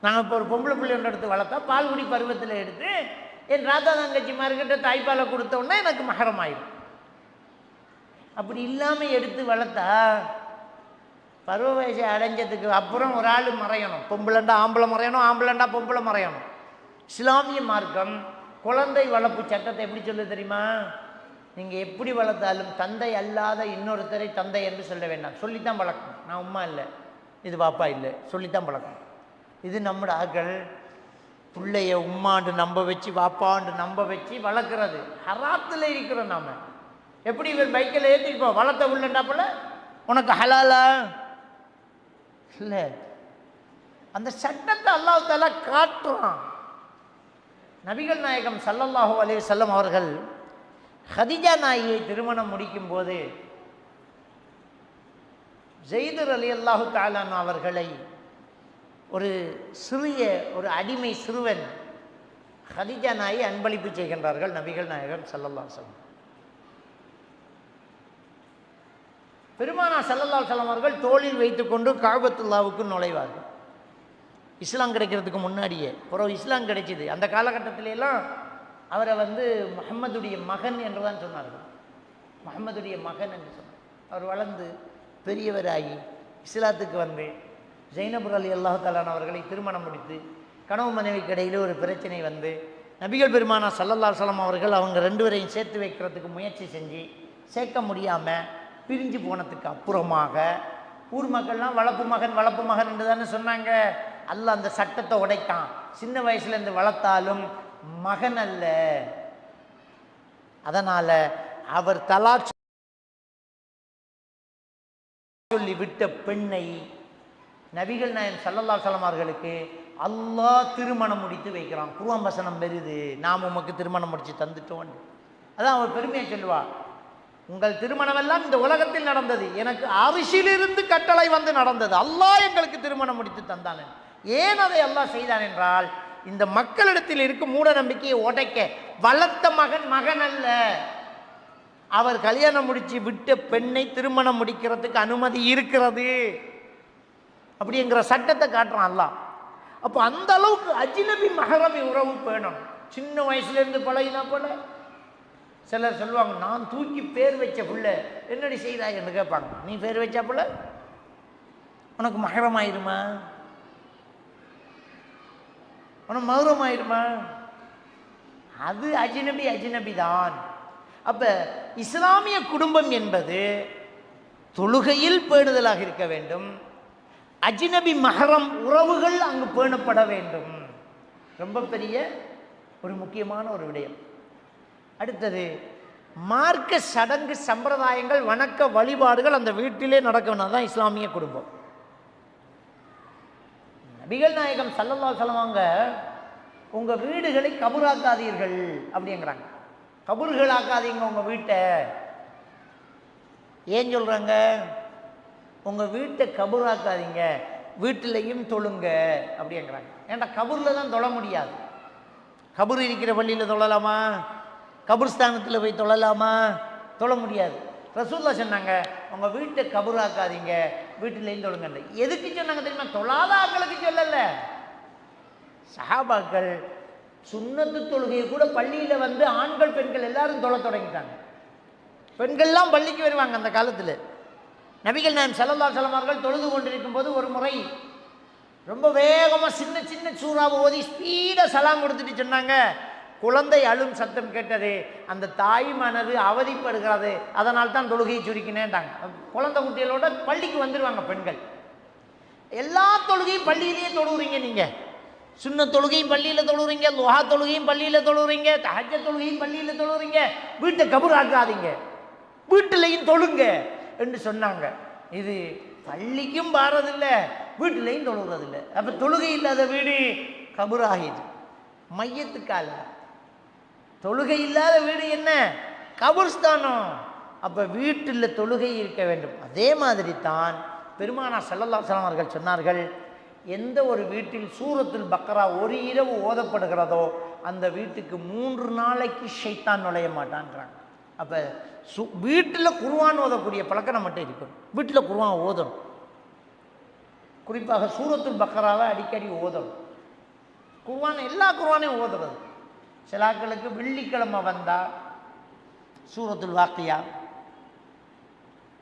நாங்கள் இப்போ ஒரு பொம்பளை பிள்ளை ஒன்று எடுத்து வளர்த்தா பால்குடி பருவத்தில் எடுத்து என் ராதா தங்கச்சிமார்கிட்ட தாய்ப்பாலை கொடுத்தோன்னா எனக்கு மகரம் ஆயிடும். அப்படி இல்லாமல் எடுத்து வளர்த்தா பருவ வயசை அடைஞ்சதுக்கு அப்புறம் ஒரு ஆள் மறையணும். பொம்பளைண்டா ஆம்பளை மறையணும், ஆம்பளைண்டா பொம்பளை மறையணும். இஸ்லாமிய மார்க்கம் குழந்தை வளர்ப்பு சட்டத்தை எப்படி சொல்ல தெரியுமா? நீங்கள் எப்படி வளர்த்தாலும் தந்தை அல்லாத இன்னொருத்தரை தந்தை என்று சொல்ல வேண்டாம், சொல்லித்தான் வளர்க்கணும். நான் உம்மா இல்லை, இது பாப்பா இல்லை, சொல்லித்தான் வளர்க்கணும். இது நம்மட ஆக்கள் பிள்ளைய உம்மாண்டு நம்ப வச்சு வாப்பாண்டு நம்ப வச்சு வளர்க்குறது ஹராத்தில் இருக்கிறோம். நாம் எப்படி இவர் பைக்கில் ஏற்றிப்போம், வளர்த்த உள்ளண்டாப்புல உனக்கு ஹலாலா இல்லை. அந்த சட்டத்தை அல்லாஹ் தஆலா காட்டுறான். நபிகள் நாயகம் ஸல்லல்லாஹு அலைஹி வஸல்லம் அவர்கள் ஹதீஜா நாயியை திருமணம் முடிக்கும் போது ஸைத் ரலியல்லாஹு தஆலா அவர்களை ஒரு சிறிய ஒரு அடிமை சிறுவன் ஹதீஜா நாயை அன்பளிப்பு செய்கின்றார்கள் நபிகள் நாயகம் ஸல்லல்லாஹு அலைஹி வஸல்லம். பெருமானார் ஸல்லல்லாஹு அலைஹி வஸல்லம் அவர்கள் தோளில் வைத்துக்கொண்டு காபத்துல்லாவுக்கு நுழைவார்கள். இஸ்லாம் கிடைக்கிறதுக்கு முன்னாடியே. பிறகு இஸ்லாம் கிடைச்சிது. அந்த காலகட்டத்திலெல்லாம் அவரை முஹம்மதுடைய மகன் என்று தான் சொன்னார்கள். முஹம்மதுடைய மகன் என்று சொன்னார். அவர் வளர்ந்து பெரியவராகி இஸ்லாத்துக்கு வந்து ஜைனப் ரலியல்லாஹு தஆலா அவர்களை திருமணம் முடித்து கணவன் மனைவிக்கு இடையிலே ஒரு பிரச்சனை வந்து நபிகள் பெருமானார் ஸல்லல்லாஹு அலைஹி வஸல்லம் அவர்கள் அவங்க ரெண்டு பேரையும் சேர்த்து வைக்கிறதுக்கு முயற்சி செஞ்சு சேர்க்க முடியாமல் பிரிஞ்சு போனதுக்கு அப்புறமாக ஊர் மக்கள்லாம் வளர்ப்பு மகன் என்று தானே சொன்னாங்க. அல்லாஹ் அந்த சட்டத்தை உடைக்கான். சின்ன வயசுலேருந்து வளர்த்தாலும் மகன் அல்ல. அதனால் அவர் தலாக் சொல்லி விட்ட பெண்ணை நபிகள் நாயகம் ஸல்லல்லாஹு அலைஹி வஸல்லம் அவர்களுக்கு அல்லாஹ் திருமணம் முடித்து வைக்கிறான். குர்ஆன் வசனம் வருது, நாம் உமக்கு திருமணம் முடித்து தந்துட்டோம். அதான் அவர் பெருமையை சொல்லுவா, உங்கள் திருமணம் எல்லாம் இந்த உலகத்தில் நடந்தது, எனக்கு அரிசிலிருந்து கட்டளை வந்து நடந்தது, அல்லாஹ் எங்களுக்கு திருமணம் முடித்து தந்தான். ஏன் அதை அல்லாஹ் செய்தான் என்றால் இந்த மக்களிடத்தில் இருக்கும் மூட நம்பிக்கையை உடைக்க. வளர்த்த மகன் அல்ல, அவர் கல்யாணம் முடிச்சு விட்ட பெண்ணை திருமணம் முடிக்கிறதுக்கு அனுமதி இருக்கிறது அப்படிங்கிற சட்டத்தை காட்டுறான் அல்லாஹ். அப்போ அந்த அளவுக்கு அஜ்னபி மஹரம் உறவு வேணும். சின்ன வயசுலேருந்து பழகினா போல. சிலர் சொல்லுவாங்க, நான் தூக்கி பேர் வச்ச புள்ள என்னடி செய்தாய் என்று கேட்பாங்க. நீ பேர் வச்சா புள்ள உனக்கு மஹரம் ஆயிருமா? உனக்கு மஹரம் ஆயிருமா? அது அஜ்னபி தான். அப்போ இஸ்லாமிய குடும்பம் என்பது தொழுகையில் பேணுதலாக இருக்க வேண்டும். அஜ்னபி மஹரம் உறவுகள் அங்கு பேணப்பட வேண்டும். ரொம்ப பெரிய ஒரு முக்கியமான ஒரு விடயம். அடுத்தது மார்க்க சடங்கு சம்பிரதாயங்கள் வணக்க வழிபாடுகள் அந்த வீட்டிலே நடக்க வேணும். தான் இஸ்லாமிய குடும்பம். நபிகள் நாயகம் ஸல்லல்லாஹு அலைஹி வஸல்லம் உங்கள் வீடுகளை கபூராக்காதீர்கள் அப்படிங்கிறாங்க. கபூர்களாக்காதீங்க உங்கள் வீட்டை. ஏன் சொல்கிறாங்க? உங்கள் வீட்டை கபூராக்காதீங்க, வீட்டிலையும் தொழுங்க அப்படிங்கிறாங்க. ஏன்டா கபூரில் தான் தொழ முடியாது. கபூர் இருக்கிற பள்ளியில் தொழலாமா? கபூர்ஸ்தானத்தில் போய் தொழலாமா? தொழ முடியாது. ரசூலுல்லாஹ் சொன்னாங்க, உங்கள் வீட்டை கபூராக்காதீங்க, வீட்டிலையும் தொழுங்க. எதுக்கு சொன்னாங்க தெரியுமா? தொழாத ஆட்களுக்கு சொல்லல. சஹாபாக்கள் சுன்னத்து தொழுகையை கூட பள்ளியில் ஆண்கள் பெண்கள் எல்லாரும் தொழ தொடங்கிட்டாங்க. பெண்கள்லாம் பள்ளிக்கு வருவாங்க. அந்த காலத்தில் நபிகள் நாயகம் ஸல்லல்லாஹு அலைஹி வஸல்லம் அவர்கள் தொழுது கொண்டிருக்கும் போது ஒரு முறை ரொம்ப வேகமாக சின்ன சின்ன சூறாவை ஓதி ஸ்பீடாக சலாம் கொடுத்துட்டு சொன்னாங்க, குழந்தை அழும் சத்தம் கேட்டது, அந்த தாய் மனது அவதிப்படுகிறது, அதனால் தான் தொழுகையை சுருக்கினேன்ட்டாங்க. குழந்தை குட்டிகளோட பள்ளிக்கு வந்துடுவாங்க பெண்கள். எல்லா தொழுகையும் பள்ளியிலேயே தொழுகிறீங்க. நீங்கள் சுன்ன தொழுகையும் பள்ளியில் தொழுகிறீங்க, லுஹா தொழுகையும் பள்ளியில் தொழுகிறீங்க, தஹஜ்ஜத் தொழுகையும் பள்ளியில் தொழுகிறீங்க. வீட்டை கபூராக்காதீங்க, வீட்டிலையும் தொழுங்க என்று சொன்னாங்க. இது பள்ளிக்கும் பாரதில்லை, வீட்டிலையும் தொழுகிறதில்லை. அப்போ தொழுகை இல்லாத வீடு கபூராகிது. மையத்துக்கால தொழுகை இல்லாத வீடு என்ன? கபூர்ஸ்தானம். அப்போ வீட்டில் தொழுகை இருக்க வேண்டும். அதே மாதிரி தான் பெருமானார் ஸல்லல்லாஹு அலைஹி வஸல்லம் அவர்கள் சொன்னார்கள், எந்த ஒரு வீட்டில் சூரத்துல் பக்ரா ஒரு இரவு ஓதப்படுகிறதோ அந்த வீட்டுக்கு 3 நாளைக்கு ஷைத்தான் நுழைய மாட்டான்றாங்க. அப்போ வீட்டில் குர்ஆன் ஓதக்கூடிய பழக்கம் நம்மகிட்ட இருக்கணும். வீட்டில் குர்ஆன் ஓதணும். குறிப்பாக சூரத்துல் பக்ராவை அடிக்கடி ஓதணும். குர்ஆன் எல்லா குர்ஆனையும் ஓதுறது. சிலாக்களுக்கு வெள்ளிக்கிழமை வந்தால் சூரத்துல் வாக்கியா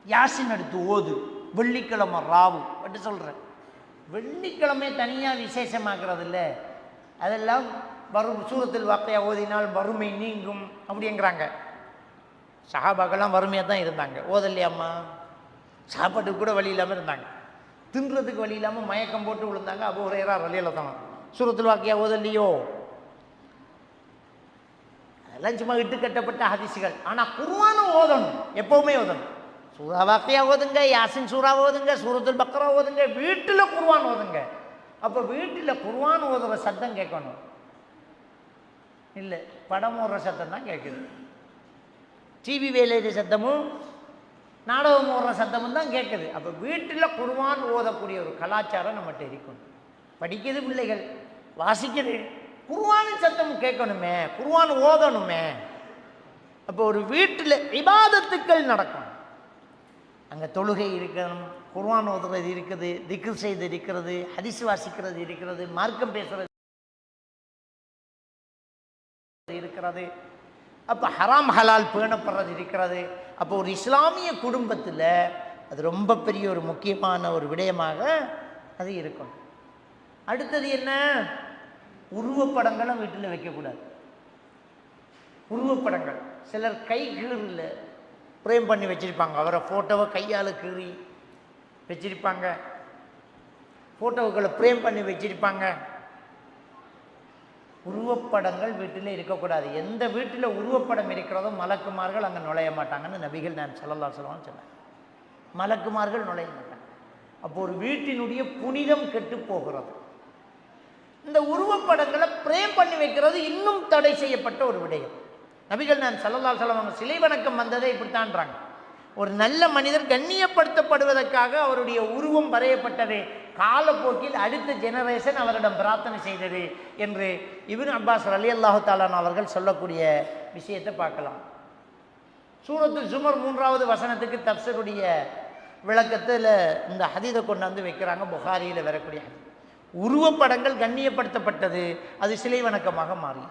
யாசின் எடுத்து ஓது, வெள்ளிக்கிழமை ராவு அப்படி சொல்கிறேன். வெள்ளிக்கிழமை தனியாக விசேஷமாக்குறது இல்லை, அதெல்லாம் வரும் சூரத்துல் வாக்கியா ஓதினால் வறுமை நீங்கும் அப்படிங்கிறாங்க. சஹாபாக்கெல்லாம் வறுமையாக தான் இருந்தாங்க, ஓதல்லையாம்மா. சாப்பாட்டுக்கு கூட வழி இல்லாமல் இருந்தாங்க, தின்றதுக்கு வழி இல்லாமல் மயக்கம் போட்டு விழுந்தாங்க. அபூ ஹுரைரா ரலியல்லாஹு தான் சூரத்துல் வாக்கியா ஓதல்லையோ, அதெல்லாம் சும்மா இட்டு கட்டப்பட்ட ஹதீஸ்கள். ஆனால் குர்ஆனை ஓதணும், எப்போவுமே ஓதணும். சூரா வாக்கியா ஓதுங்க, யாசின் சூரா ஓதுங்க, சூரத்துல் பக்ரா ஓதுங்க, வீட்டில் குர்ஆன் ஓதுங்க. அப்போ வீட்டில் குர்ஆன் ஓதுற சத்தம் கேட்கணும், இல்லை படம் ஓடுற சத்தம் தான் கேட்குது. டிவி வேலையிற சத்தமும் நாடகம் ஓடுற சத்தமும் தான் கேட்குது. அப்போ வீட்டில் குர்ஆன் ஓதக்கூடிய ஒரு கலாச்சாரம் நம்மகிட்ட இருக்கணும். படிக்கிறது பிள்ளைகள், வாசிக்கிறது, குர்ஆனின் சத்தம் கேட்கணுமே, குர்ஆன் ஓதணுமே. அப்போ ஒரு வீட்டில் இபாதத்துக்கள் நடக்கும், அங்கே தொழுகை இருக்கணும், குர்ஆன் ஓதுறது இருக்குது, திக்ர் செய்து இருக்கிறது, ஹதீஸ் வாசிக்கிறது இருக்கிறது, மார்க்கம் பேசுறது இருக்கிறது. அப்போ ஹராம் ஹலால் பேணப்படுறது இருக்கிறது. அப்போ ஒரு இஸ்லாமிய குடும்பத்தில் அது ரொம்ப பெரிய ஒரு முக்கியமான ஒரு விடயமாக அது இருக்கணும். அடுத்தது என்ன, உருவப்படங்களை வீட்டில் வைக்கக்கூடாது. உருவப்படங்கள் சிலர் கை கீழில் பிரேம் பண்ணி வச்சுருப்பாங்க, அவரை ஃபோட்டோவை கையால் கீறி வச்சிருப்பாங்க, ஃபோட்டோவுக்களை பிரேம் பண்ணி வச்சிருப்பாங்க. உருவப்படங்கள் வீட்டில் இருக்கக்கூடாது. எந்த வீட்டில் உருவப்படம் இருக்கிறதோ மலக்குமார்கள் அங்கே நுழைய மாட்டாங்கன்னு நபிகள் நான் ஸல்லல்லாஹு அலைஹி வஸல்லம் சொன்னாங்க. மலக்குமார்கள் நுழைய மாட்டாங்க. அப்போ ஒரு வீட்டினுடைய புனிதம் கெட்டு போகிறது. இந்த உருவப்படங்களை பிரேம் பண்ணி வைக்கிறது இன்னும் தடை செய்யப்பட்ட ஒரு விடயம். நபிகள் நான் ஸல்லல்லாஹு அலைஹி வஸல்லம் சிலை வணக்கம் வந்ததை இப்படித்தான்றாங்க. ஒரு நல்ல மனிதர் கண்ணியப்படுத்தப்படுவதற்காக அவருடைய உருவம் வரையப்பட்டது, காலப்போக்கில் அடுத்த ஜெனரேஷன் அவரிடம் பிரார்த்தனை செய்தது என்று இப்னு அப்பாஸ் ரலியல்லாஹு தஆலா அவர்கள் சொல்லக்கூடிய விஷயத்தை பார்க்கலாம். சூரத்துல் ஜுமர் 3வது வசனத்துக்கு தப்சீருடைய விளக்கத்தில் இந்த ஹதீதை கொண்டாந்து வைக்கிறாங்க, புகாரியில் வரக்கூடிய உருவப்படங்கள் கண்ணியப்படுத்தப்பட்டது, அது சிலை வணக்கமாக மாறி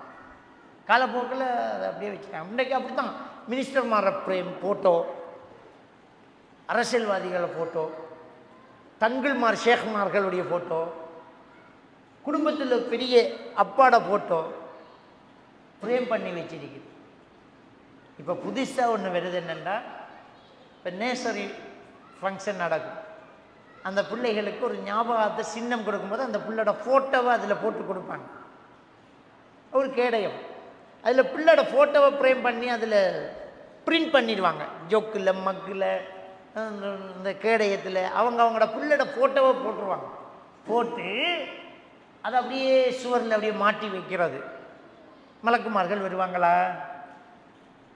காலப்போக்கில் அதை அப்படியே வச்சுட்டாங்க. இன்றைக்கு அப்படி தான் மினிஸ்டர்மார பிரேம் ஃபோட்டோ, அரசியல்வாதிகளை ஃபோட்டோ, தங்கள்மார் ஷேக்மார்களுடைய ஃபோட்டோ, குடும்பத்தில் பெரிய அப்பாட ஃபோட்டோ ஃப்ரேம் பண்ணி வச்சிருக்குது. இப்போ புதுசாக ஒன்று வருது என்னென்னா, இப்போ நேசரி ஃபங்க்ஷன் நடக்கும், அந்த பிள்ளைகளுக்கு ஒரு ஞாபகத்தை சின்னம் கொடுக்கும்போது அந்த பிள்ளையோட ஃபோட்டோவை அதில் போட்டு கொடுப்பாங்க. ஒரு கேடயம், அதில் பிள்ளையோட ஃபோட்டோவை ஃப்ரேம் பண்ணி அதில் பிரிண்ட் பண்ணிடுவாங்க. ஜொக்கில், மக்கில், இந்த கேடயத்தில் அவங்களோட பிள்ளையோட ஃபோட்டோவை போட்டுருவாங்க. போட்டு அதை அப்படியே சுவரில் அப்படியே மாட்டி வைக்கிறது. மலக்குமார்கள் வருவாங்களா?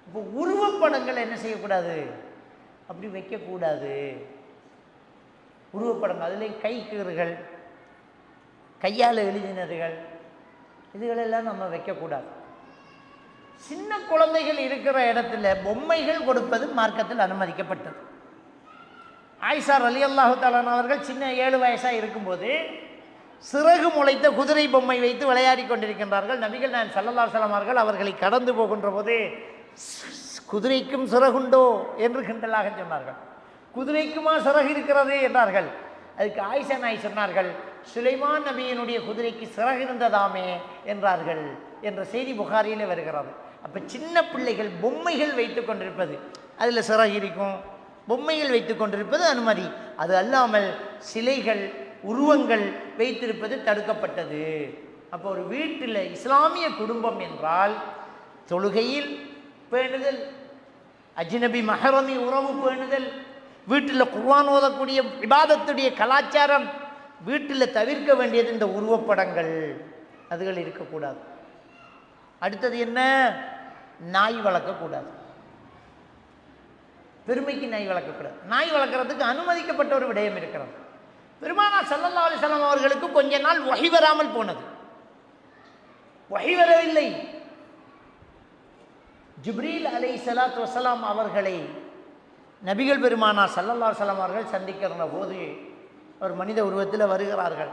இப்போ உருவப்படங்கள் என்ன செய்யக்கூடாது, அப்படி வைக்கக்கூடாது. உருவப்படங்கள் அதுலேயும் கை கீறுகள், கையால் எழுதினதுகள், இதுகளெல்லாம் நம்ம வைக்கக்கூடாது. சின்ன குழந்தைகள் இருக்கிற இடத்துல பொம்மைகள் கொடுப்பது மார்க்கத்தில் அனுமதிக்கப்பட்டது. ஆயிஷா ரலியல்லாஹு தஆலா அவர்கள் சின்ன 7 வயசாக இருக்கும்போது சிறகு முளைத்த குதிரை பொம்மை வைத்து விளையாடி கொண்டிருக்கின்றார்கள். நபிகள் நான் ஸல்லல்லாஹு அலைஹி வஸல்லம் அவர்கள் அவர்களை கடந்து போகின்ற போது குதிரைக்கும் சிறகுண்டோ என்று கிண்டலாக சொன்னார்கள். குதிரைக்குமா சிறகு இருக்கிறது என்றார்கள். அதுக்கு ஆயிஷா நாய் சொன்னார்கள், சுலைமான் நபியினுடைய குதிரைக்கு சிறகு இருந்ததாமே என்றார்கள் என்ற செய்தி புகாரியில் வருகிறது. அப்போ சின்ன பிள்ளைகள் பொம்மைகள் வைத்து கொண்டிருப்பது, அதில் சிறகு இருக்கும், பொம்மைகள் வைத்து கொண்டிருப்பது அனுமதி. அது அல்லாமல் சிலைகள், உருவங்கள் வைத்திருப்பது தடுக்கப்பட்டது. அப்போ ஒரு வீட்டில் இஸ்லாமிய குடும்பம் என்றால் தொழுகையில் பேணுதல், அஜ்னபி மஹரமி உறவு பேணுதல், வீட்டில் குர்ஆன் ஓதக்கூடிய இபாதத்துடைய கலாச்சாரம், வீட்டில் தவிர்க்க வேண்டியது இந்த உருவப்படங்கள், அதுகள் இருக்கக்கூடாது. அடுத்தது என்ன, நாய் வளர்க்கக்கூடாது. பெருமைக்கு நாய் வளர்க்கக்கூடாது. நாய் வளர்க்குறதுக்கு அனுமதிக்கப்பட்ட ஒரு விடயம் இருக்கிறது. பெருமானார் ஸல்லல்லாஹு அலைஹி வஸல்லம் அவர்களுக்கு கொஞ்ச நாள் வஹி வராமல் போனது. வஹி வரவில்லை. ஜிப்ரீல் அலைஹிஸ்ஸலாத்து வஸலாம் அவர்களை நபிகள் பெருமானார் ஸல்லல்லாஹு அலைஹி வஸல்லம் அவர்கள் சந்திக்கிற போது ஒரு மனித உருவத்தில் வருகிறார்கள்.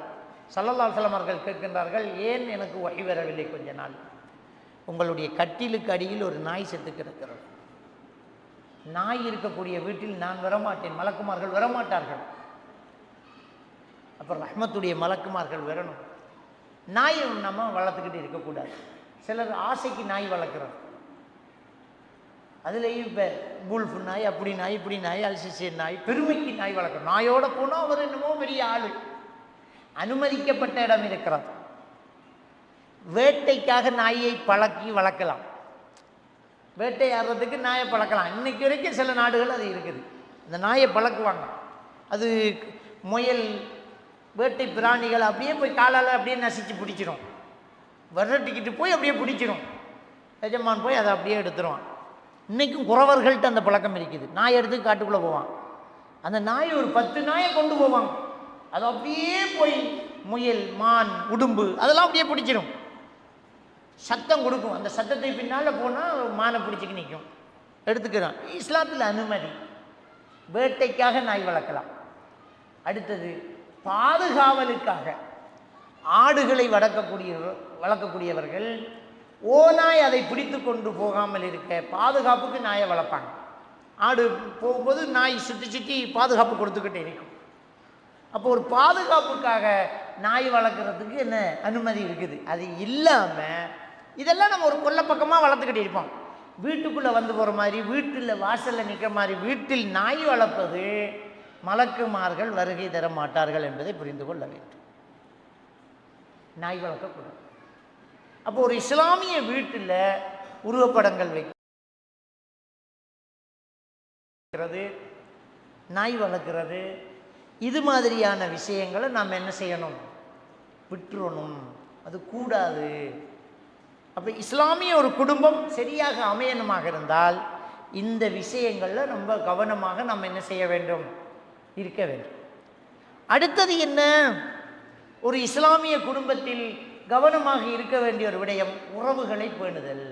ஸல்லல்லாஹு அலைஹி வஸல்லம் அவர்கள் கேட்கின்றார்கள், ஏன் எனக்கு வஹி வரவில்லை கொஞ்ச நாள்? உங்களுடைய கட்டிலுக்கு அடியில் ஒரு நாய் செத்து கிடக்கிறது. நாய் இருக்கக்கூடிய வீட்டில் நான் வரமாட்டேன், மலக்குமார்கள் வரமாட்டார்கள். அப்புறம் ரஹ்மத்துடைய மலக்குமார்கள் வரணும். நாயை நம்ம வளர்த்துக்கிட்டு இருக்கக்கூடாது. சிலர் ஆசைக்கு நாய் வளர்க்குறோம். அதுலேயும் இப்போ கூல்ஃபு நாய், அப்படி நாய், இப்படி நாய், அல்சிசியன் நாய், பெருமைக்கு நாய் வளர்க்குறோம். நாயோட போனால் அவர் என்னமோ பெரிய ஆள். அனுமதிக்கப்பட்ட இடம் இருக்கிறது. வேட்டைக்காக நாயை பழக்கி வளர்க்கலாம், வேட்டையாடுறதுக்கு நாயை பழக்கலாம். இன்னைக்கு வரைக்கும் சில நாடுகள் அது இருக்குது. இந்த நாயை பழக்குவாங்க. அது முயல், வேட்டை பிராணிகள் அப்படியே போய் காலால் அப்படியே நசிச்சு பிடிச்சிடும். விரட்டிக்கிட்டு போய் அப்படியே பிடிச்சிடும். எஜமான் போய் அதை அப்படியே எடுத்துருவான். இன்றைக்கும் குறவர்கள்ட்ட அந்த பழக்கம் இருக்குது. நாய் எடுத்து காட்டுக்குள்ளே போவான். அந்த நாய் ஒரு 10 நாயை கொண்டு போவாங்க. அது அப்படியே போய் முயல், மான், உடும்பு அதெல்லாம் அப்படியே பிடிச்சிடும். சத்தம் கொடுக்கும். அந்த சத்தத்தை பின்னால் போனால் மானை பிடிச்சிக்கு நிற்கும், எடுத்துக்கிறான். இஸ்லாத்தில் அனுமதி. வேட்டைக்காக நாய் வளர்க்கலாம். அடுத்தது பாதுகாவலுக்காக ஆடுகளை வளர்க்கக்கூடியவர்கள் ஓநாய் அதை பிடித்து கொண்டு போகாமல் இருக்க பாதுகாப்புக்கு நாயை வளர்ப்பாங்க. ஆடு போகும்போது நாய் சுற்றி சுற்றி பாதுகாப்பு கொடுத்துக்கிட்டே இருக்கும். அப்போ ஒரு பாதுகாப்புக்காக நாய் வளர்க்குறதுக்கு என்ன அனுமதி இருக்குது. அது இல்லாமல் இதெல்லாம் நம்ம ஒரு கொல்லை பக்கமாக வளர்த்துக்கிட்டே இருப்போம். வீட்டுக்குள்ளே வந்து போகிற மாதிரி, வீட்டில் வாசலில் நிற்கிற மாதிரி வீட்டில் நாய் வளர்ப்பது மலக்குமார்கள் வருகை தர மாட்டார்கள் என்பதை புரிந்து கொள்ள வேண்டும். நாய் வளர்க்கக்கூடாது. அப்போ ஒரு இஸ்லாமிய வீட்டில் உருவப்படங்கள் வைக்கிறது, நாய் வளர்க்கிறது, இது மாதிரியான விஷயங்களை நாம் என்ன செய்யணும்? விட்டுறணும். அது கூடாது. அப்போ இஸ்லாமிய ஒரு குடும்பம் சரியாக அமையணுமாக இருந்தால் இந்த விஷயங்களில் ரொம்ப கவனமாக நம்ம என்ன செய்ய வேண்டும்? இருக்க வேண்டும். அடுத்தது என்ன? ஒரு இஸ்லாமிய குடும்பத்தில் கவனமாக இருக்க வேண்டிய ஒரு விடயம் உறவுகளை பேணுதல்.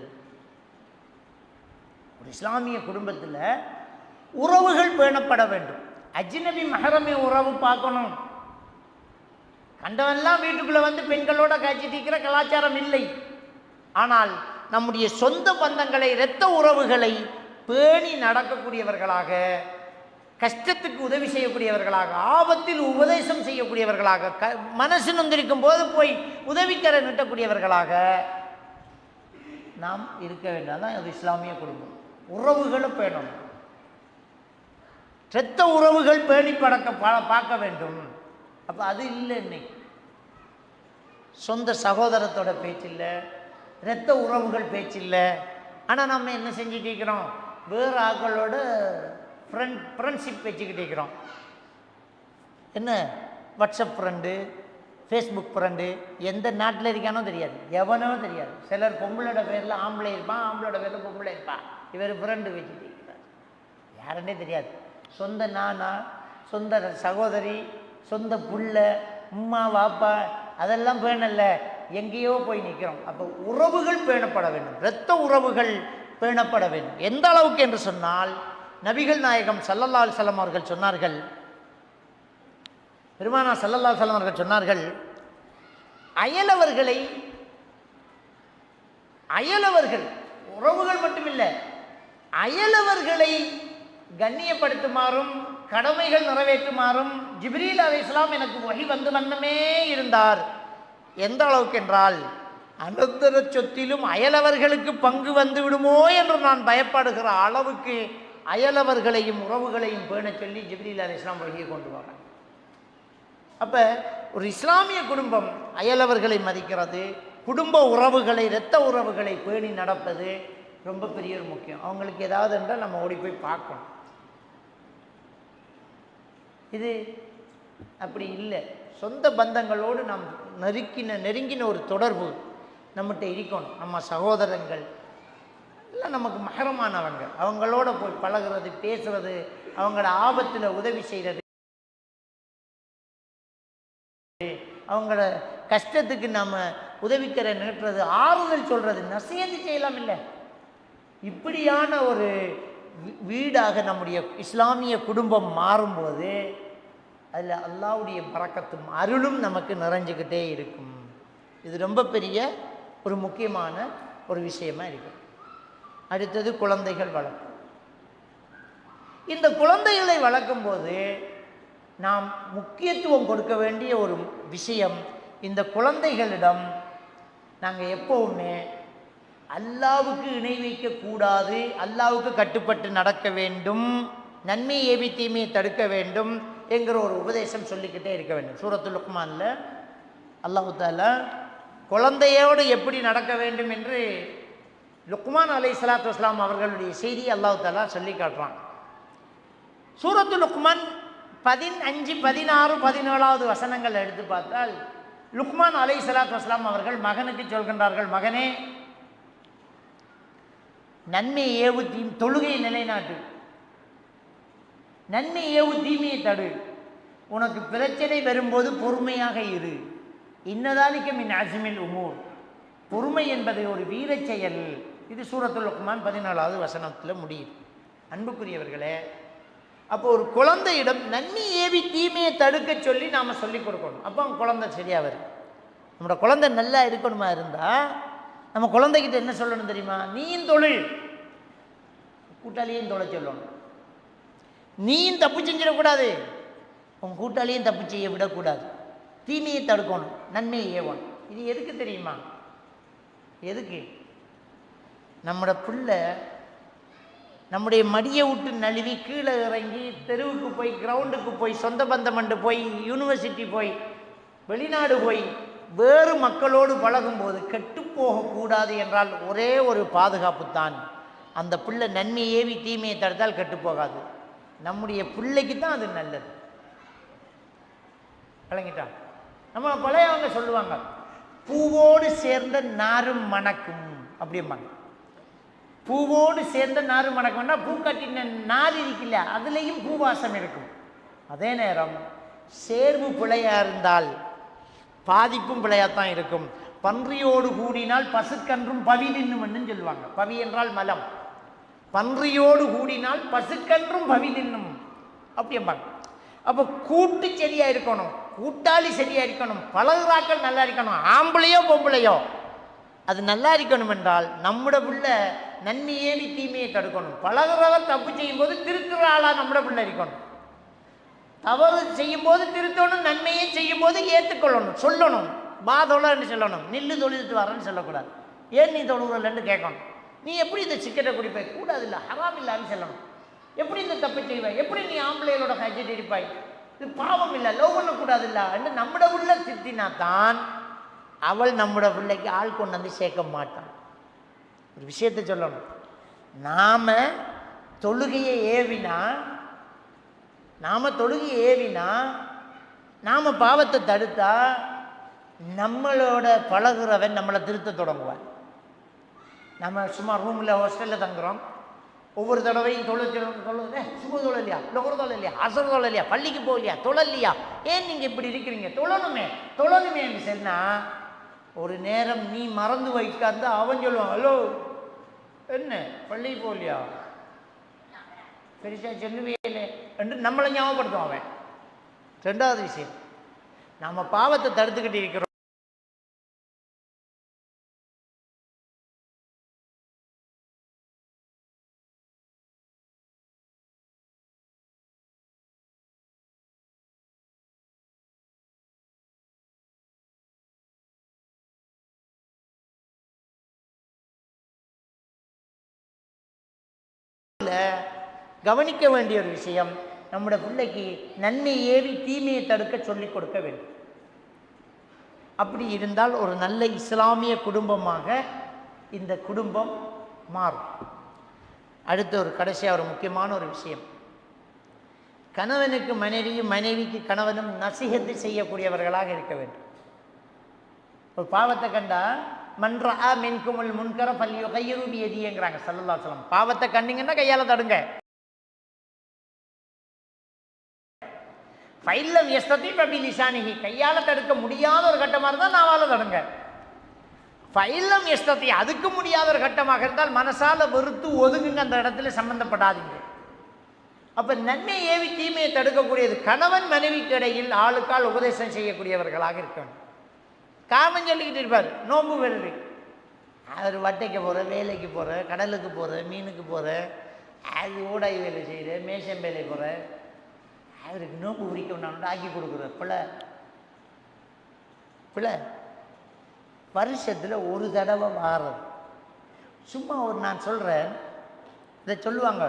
ஒரு இஸ்லாமிய குடும்பத்தில் உறவுகள் பேணப்பட வேண்டும். அஜ்னபி மஹரமி உறவு பார்க்கணும். கண்டவெல்லாம் வீட்டுக்குள்ளே வந்து பெண்களோட காட்சி தீக்கிற கலாச்சாரம் இல்லை. ஆனால் நம்முடைய சொந்த பந்தங்களை, இரத்த உறவுகளை பேணி நடக்கக்கூடியவர்களாக, கஷ்டத்துக்கு உதவி செய்யக்கூடியவர்களாக, ஆபத்தில் உபதேசம் செய்யக்கூடியவர்களாக, மனசு நொந்திருக்கும் போது போய் உதவிக்கரை நீட்டக்கூடியவர்களாக நாம் இருக்க வேண்டாம். தான் அது இஸ்லாமிய குடும்பம். உறவுகளை பேணணும். இரத்த உறவுகள் பேணி பார்க்க வேண்டும். அப்போ அது இல்லை. இன்னைக்கு சொந்த சகோதரத்தோட பேச்சில்லை, இரத்த உறவுகள் பேச்சில்லை. ஆனால் நம்ம என்ன செஞ்சுட்டு இருக்கிறோம்? வேறு ஆக்களோட ஃப்ரெண்ட்ஷிப் வச்சுக்கிட்டு இருக்கிறோம். என்ன வாட்ஸ்அப் ஃப்ரெண்டு, ஃபேஸ்புக் ஃப்ரெண்டு, எந்த நாட்டில் இருக்கானோ தெரியாது, எவனோ தெரியாது. சிலர் பொம்பளோட பேரில் ஆம்பளை இருப்பான், ஆம்பளோட பேரில் பொம்பளை இருப்பான். இவர் ஃப்ரெண்டு வச்சுட்டு இருக்கிறார், யாருன்னே தெரியாது. சொந்த நானா, சொந்த சகோதரி, சொந்த புள்ள, உம்மா, வாப்பா அதெல்லாம் பேணல்ல, எங்கேயோ போய் நிற்கிறோம். அப்போ உறவுகள் பேணப்பட வேண்டும், இரத்த உறவுகள் பேணப்பட வேண்டும். எந்த அளவுக்கு என்று சொன்னால், நபிகள் நாயகம் ஸல்லல்லாஹு அலைஹி வஸல்லம் அவர்கள் சொன்னார்கள், பெருமானா ஸல்லல்லாஹு அலைஹி வஸல்லம் அவர்கள் சொன்னார்கள், அயலவர்கள் உறவுகள் மட்டுமில்லை, அயலவர்களை கண்ணியப்படுத்துமாறும் கடமைகள் நிறைவேற்றுமாறும் ஜிப்ரீல் அலைஹிஸ்ஸலாம் எனக்கு வஹி வந்து வண்ணமே இருந்தார். எந்த அளவுக்கு என்றால், அனந்தர சொத்திலும் அயலவர்களுக்கு பங்கு வந்து விடுமோ என்று நான் பயப்படுகிற அளவுக்கு அயலவர்களையும் உறவுகளையும் பேண சொல்லி ஜிப்ரீல் அலைஹிஸ்ஸலாம் வஹியை கொண்டு வராங்க. அப்போ ஒரு இஸ்லாமிய குடும்பம் அயலவர்களை மதிக்கிறது, குடும்ப உறவுகளை, இரத்த உறவுகளை பேணி நடப்பது ரொம்ப பெரிய ஒரு முக்கியம். அவங்களுக்கு ஏதாவது என்றால் நம்ம ஓடி போய் பார்க்கணும். இது அப்படி இல்லை. சொந்த பந்தங்களோடு நாம் நெருங்கின ஒரு தொடர்பு நம்மகிட்ட இருக்கணும். நம்ம சகோதரங்கள் எல்லாம் நமக்கு மகரமானவங்க, அவங்களோட போய் பழகிறது, பேசுறது, அவங்களோட ஆபத்தில் உதவி செய்கிறது, அவங்களோட கஷ்டத்துக்கு நம்ம உதவிக்கரை நீட்டுறது, ஆறுதல் சொல்கிறது, நசீஹத் செய்யலாம். இல்லை, இப்படியான ஒரு வீடாக நம்முடைய இஸ்லாமிய குடும்பம் மாறும்போது அதில் அல்லாஹ்வுடைய பரக்கத்தும் அருளும் நமக்கு நிறைஞ்சிக்கிட்டே இருக்கும். இது ரொம்ப பெரிய ஒரு முக்கியமான ஒரு விஷயமா இருக்கு. அடுத்தது குழந்தைகள் வளர்ப்பு. இந்த குழந்தைகளை வளர்க்கும் போது நாம் முக்கியத்துவம் கொடுக்க வேண்டிய ஒரு விஷயம், இந்த குழந்தைகளிடம் நாங்கள் எப்பவுமே அல்லாவுக்கு இணை வைக்கக்கூடாது, அல்லாவுக்கு கட்டுப்பட்டு நடக்க வேண்டும், நன்மை ஏவி தீமையை தடுக்க வேண்டும் என்கிற ஒரு உபதேசம் சொல்லிக்கிட்டே இருக்க வேண்டும். சூரத்துல் லுக்மானில் அல்லாஹு தஆலா குழந்தையோடு எப்படி நடக்க வேண்டும் என்று லுக்மான் அலைஹிஸ்ஸலாத்து வஸ்ஸலாம் அவர்களுடைய செய்தி அல்லாஹு தஆலா சொல்லி காட்டுறான். சூரத்துல் லுக்மான் 15, 16, 17வது வசனங்கள் எடுத்து பார்த்தால் லுக்மான் அலைஹிஸ்ஸலாத்து வஸ்ஸலாம் அவர்கள் மகனுக்கு சொல்கின்றார்கள், மகனே, நன்மை ஏவு தொழுகை நிலைநாட்டு, நன்மை ஏவு தீமையை தடு, உனக்கு பிரச்சனை வரும்போது பொறுமையாக இரு. இன்னதாலிக்க மின் அஸ்மில் உமூர், பொறுமை என்பது ஒரு வீர செயல். இது சூரத்துல் லுக்மான் 14வது வசனத்தில் முடியுது. அன்புக்குரியவர்களே, அப்போ ஒரு குழந்தையிடம் நன்மை ஏவி தீமையை தடுக்க சொல்லி நாம் சொல்லிக் கொடுக்கணும். அப்போ அவங்க குழந்தை சரியாக வரும். நம்மளோட குழந்தை நல்லா இருக்கணுமா இருந்தால் நம்ம குழந்தைகிட்ட என்ன சொல்லணும் தெரியுமா? நீயும் தொழில், கூட்டாளியும் தொலை சொல்லணும். நீயும் தப்பு செஞ்சிடக்கூடாது, உன் கூட்டாளியும் தப்பு செய்ய விடக்கூடாது. தீமையை தடுக்கணும், நன்மையை ஏவணும். இது எதுக்கு தெரியுமா? எதுக்கு? நம்மளோட பிள்ளை நம்முடைய மடியை விட்டு நழுவி கீழே இறங்கி தெருவுக்கு போய், கிரவுண்டுக்கு போய், சொந்த பந்தமண்டு போய், யூனிவர்சிட்டி போய், வெளிநாடு போய் வேறு மக்களோடு பழகும்போது கெட்டு போகக்கூடாது என்றால் ஒரே ஒரு பாதுகாப்பு தான், அந்த பிள்ளை நன்மை ஏவி தீமையை தடுத்தால் கெட்டு போகாது. நம்முடைய பிள்ளைக்கு தான் அது நல்லது. விளங்கிட்டா? நம்ம பழையவங்க சொல்லுவாங்க, பூவோடு சேர்ந்த நாரும் மணக்கும் அப்படிம்பாங்க. பூவோடு சேர்ந்த நாறு மணக்கும்னா பூ கட்டின நார் இருக்குல்ல, அதுலேயும் பூவாசம் இருக்கும். அதே நேரம் சேர்வு பிழையா இருந்தால் பாதிப்பும் பிழையாத்தான் இருக்கும். பன்றியோடு கூடினால் பசுக்கன்றும் பவி நின்னும்னு சொல்லுவாங்க. பவி என்றால் மலம். பன்றியோடு கூடினால் பசுக்கன்றும் பவி நின்னும் அப்படிம்பாங்க. அப்போ கூட்டு சரியா இருக்கணும், கூட்டாளி சரியா இருக்கணும், பழகுறாக்கள் நல்லா இருக்கணும், ஆம்பளையோ பொம்பளையோ அது நல்லா இருக்கணும் என்றால் நம்முட பிள்ளை நன்மை ஏவி தீமையை தடுக்கணும். பழகுறவர் தப்பு செய்யும் போது திருத்துற ஆளா நம்முட பிள்ளை இருக்கணும். தவறு செய்யும் போது திருத்தணும், நன்மையை செய்யும் போது ஏற்றுக்கொள்ளணும், சொல்லணும். தொழன்னு சொல்லணும், நில்லு தொழுதுட்டு வரேன்னு சொல்லக்கூடாது. ஏன் நீ தொழுகிறல்லன்னு கேட்கணும். நீ எப்படி இந்த சிக்கெட்டை குடிப்பாய்? கூடாது இல்லை, ஹராம் இல்லான்னு சொல்லணும். எப்படி இந்த தப்பு செய்வாய்? எப்படி நீ ஆம்பளைகளோட கட்சிட்டு இருப்பாய்? இது பாவம் இல்லை, லவ் பண்ணக்கூடாது இல்லை என்று நம்முட பிள்ளை திட்டினாத்தான் அவள் நம்முட பிள்ளைக்கு ஆள் கொண்டு வந்து சேர்க்க மாட்டான். ஒரு விஷயத்தை சொல்லணும், நாம தொழுகையை ஏவினா நாம பாவத்தை தடுத்தா நம்மளோட பழகுறவன் நம்மளை திருத்த தொடங்குவான். நம்ம சும்மா ரூமில் ஹாஸ்டலில் தங்குறோம், ஒவ்வொரு தடவையும் சுப தொழலையா, லொகர் தொழலையா, அசர் தொழலையா, பள்ளிக்கு போகலையா, தொழலையா, ஏன் நீங்கள் இப்படி இருக்கிறீங்க? தொழணுமே என்று சொன்னால் ஒரு நேரம் நீ மறந்து வைக்காந்து அவன் சொல்லுவான், ஹலோ என்ன பள்ளி போகலையா, பெருசா சொல்லுவேலே என்று நம்மளை ஞாபகப்படுத்தும் அவன். ரெண்டாவது விஷயம், நம்ம பாவத்தை தடுத்துக்கிட்டு இருக்கிறோம். கவனிக்க வேண்டிய ஒரு விஷயம், நம்முடைய பிள்ளைக்கு நன்மை ஏவி தீமையை தடுக்க சொல்லிக் கொடுக்க வேண்டும். அப்படி இருந்தால் ஒரு நல்ல இஸ்லாமிய குடும்பமாக இந்த குடும்பம் மாறும். அடுத்த ஒரு கடைசியாக ஒரு முக்கியமான ஒரு விஷயம், கணவனுக்கு மனைவியும் மனைவிக்கு கணவனும் நசிஹத்து செய்யக்கூடியவர்களாக இருக்க வேண்டும். ஒரு பாவத்தை கண்டா மன்றா மின்குமுல் முன்கர பல்லியோ கையரு பியதிங்கிறாங்க ஸல்லல்லாஹு அலைஹி வஸல்லம். பாவத்தை கண்டீங்கன்னா கையால் தடுங்க. ஃபைல்லம் யஸ்ததி பபி லிசானிஹி, கையால் தடுக்க முடியாத ஒரு கட்டமாக இருந்தால் நாவால் தடுங்க. ஃபைல்லம் யஸ்ததி, அதுக்கு முடியாத ஒரு கட்டமாக இருந்தால் மனசால வெறுத்து ஒதுங்குங்க, அந்த இடத்துல சம்பந்தப்படாதீங்க. அப்போ நன்மை ஏவி தீமையை தடுக்கக்கூடியது கணவன் மனைவிக்கு இடையில் ஆளுக்கால் உபதேசம் செய்யக்கூடியவர்களாக இருக்கணும். காமன் சொல்லிக்கிட்டு இருப்பார், நோன்பு வருது, அவர் வட்டைக்கு போகிற, வேலைக்கு போகிற, கடலுக்கு போகிற, மீனுக்கு போகிற, அது ஊடாய் வேலை செய்கிற, மேஷம் வேலை போகிற, அவருக்கு நோம்பு பிடிக்கணும்னா ஆக்கி கொடுக்குற பிள்ளை பிள்ளை வருஷத்தில் ஒரு தடவை வாரம். சும்மா ஒரு நான் சொல்கிறேன், இதை சொல்லுவாங்க,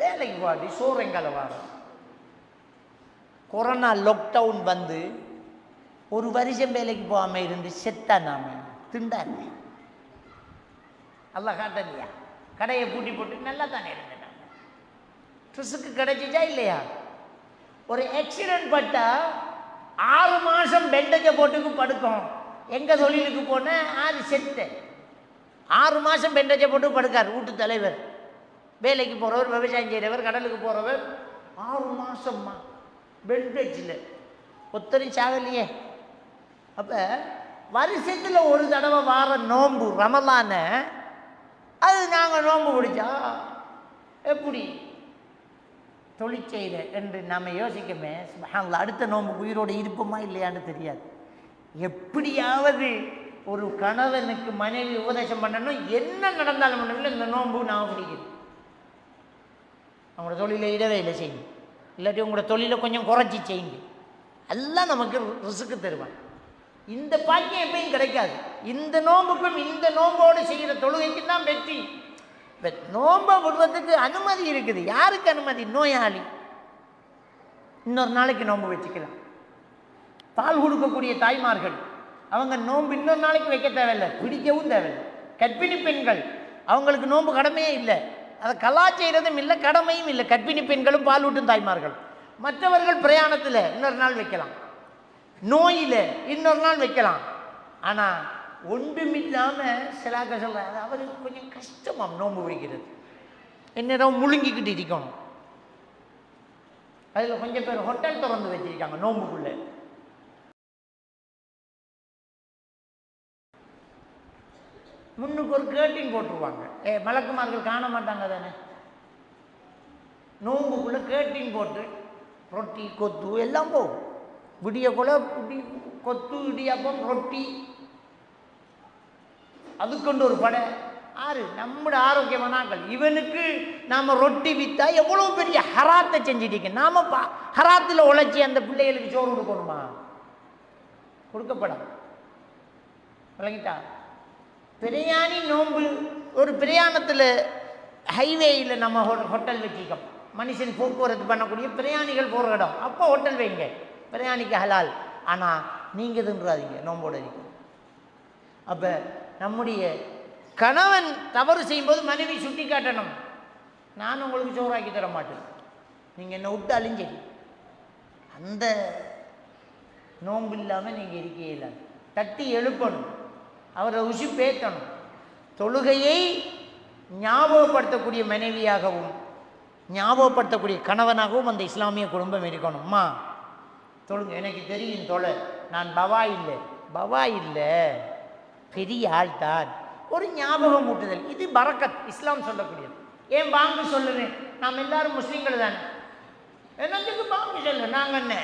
வேலைக்கு பாடி சோறைங்கால வாரம். கொரோனா லாக்டவுன் வந்து ஒரு வருஷம் வேலைக்கு போகாமல் இருந்து செத்தா நாம திண்டாங்க. அல்ல காட்டலையா? கடையை பூட்டி போட்டு நல்லா தானே இருந்தேன். ட்ரெஸ்ஸுக்கு கிடைச்சிச்சா இல்லையா? ஒரு ஆக்சிடென்ட் பட்டா 6 மாதம் பெண்டேஜை போட்டுக்கு படுக்கும். எங்கள் தொழிலுக்கு போனேன், 6 செத்து 6 மாதம் பெண்டேஜை போட்டு படுக்கார் வீட்டு தலைவர். வேலைக்கு போகிறவர், விவசாயம் செய்கிறவர், கடலுக்கு போகிறவர் 6 மாதம்மா பெண்டேஜில் ஒத்தரும் சாகலையே. அப்போ வருஷத்தில் ஒரு தடவை வார நோன்பு ரமலான, அது நாங்கள் நோன்பு பிடிச்சா எப்படி தொழிற்செய்த என்று நம்ம யோசிக்கமே. அடுத்த நோன்பு உயிரோடு இருப்போமா இல்லையான்னு தெரியாது. எப்படியாவது ஒரு கணவனுக்கு மனைவி உபதேசம் பண்ணணும், என்ன நடந்தாலும் பண்ணல இந்த நோன்பு நான் பிடிக்குது. அவங்களோட தொழிலை இடவேலை செய்யுங்க, இல்லாட்டி உங்களோட தொழிலை கொஞ்சம் குறைச்சி செய்யுங்க. எல்லாம் நமக்கு ரிஸ்க்கு தருவாங்க. இந்த பாக்கியம் எப்பயும் கிடைக்காது. இந்த நோம்புக்கும் இந்த நோம்போடு செய்கிற தொழுகைக்கு தான் வெற்றி. நோம்பை விடுறதுக்கு அனுமதி இருக்குது. யாருக்கு அனுமதி? நோயாளி இன்னொரு நாளைக்கு நோன்பு வச்சுக்கலாம். பால் கொடுக்கக்கூடிய தாய்மார்கள் அவங்க நோன்பு இன்னொரு நாளைக்கு வைக்க தேவையில்லை, பிடிக்கவும் தேவையில்லை. கர்ப்பிணி பெண்கள் அவங்களுக்கு நோன்பு கடமையே இல்லை, அதை கலா செய்கிறதும் இல்லை, கடமையும் இல்லை. கர்ப்பிணி பெண்களும் பால் ஊட்டும் தாய்மார்கள். மற்றவர்கள் பிரயாணத்தில் இன்னொரு நாள் வைக்கலாம், நோயில் இன்னொரு நாள் வைக்கலாம். ஆனால் ஒன்றுமில்லாமல் சிலாக்க சொல்கிறாங்க, அவருக்கு கொஞ்சம் கஷ்டமாக நோன்பு வைக்கிறது. என்னிடம் முழுங்கிக்கிட்டு இருக்கணும். அதில் கொஞ்சம் பேர் ஹோட்டல் திறந்து வச்சிருக்காங்க நோன்புக்குள்ளே. முன்னுக்கு ஒரு கேட்டின் போட்டுருவாங்க. மலக்குமார்கள் காண மாட்டாங்க தானே. நோம்புக்குள்ளே கேட்டின் போட்டு ரொட்டி கொத்து எல்லாம் போகும். விடியக்குள்ள கொத்து இடியாப்பம் ரொட்டி, அதுக்கொண்டு ஒரு படை. நம்முடைய ஆரோக்கியமானாக்கள். இவனுக்கு நாம் ரொட்டி விற்றா எவ்வளோ பெரிய ஹராத்தை செஞ்சுட்டீங்க. நாம் ஹராத்தில் உழைச்சி அந்த பிள்ளைகளுக்கு சோறு கொடுக்கணுமா? கொடுக்கப்படாது. விளங்கிட்டா? பிரியாணி நோன்பு ஒரு பிரயாணத்தில் ஹைவேயில் நம்ம ஹோட்டல் வச்சுக்கோம். மனுஷன் போக்குவரத்து பண்ணக்கூடிய பிரயாணிகள் போகிற இடம், அப்போ ஹோட்டல் வைங்க, பிரயாணிக்கு ஹலால். ஆனால் நீங்கள் தின்றாதீங்க, நோம்போடு இருக்கும். அப்போ நம்முடைய கணவன் தவறு செய்யும்போது மனைவி சுட்டி காட்டணும், நான் உங்களுக்கு சோறாக்கி தர மாட்டேன், நீங்கள் என்னை விட்டு அழிஞ்சு. அந்த நோன்பு இல்லாமல் நீங்கள் இருக்கையில தட்டி எழுப்பணும், அவரை ருசி பேத்தணும். தொழுகையை ஞாபகப்படுத்தக்கூடிய மனைவியாகவும் ஞாபகப்படுத்தக்கூடிய கணவனாகவும் அந்த இஸ்லாமிய குடும்பம் இருக்கணும்மா. தொழுங்க, எனக்கு தெரியும் தொலை, நான் பவா இல்லை பெரிய ஆள் தான். ஒரு ஞாபகம் ஊட்டுதல், இது பரக்கத், இஸ்லாம் சொல்லக்கூடியது. ஏன் பாங்கு சொல்லுறேன்? நாம் எல்லாரும் முஸ்லீம்கள் தானே, என்னத்துக்கு பாங்கு சொல்லு? நாங்கள் என்ன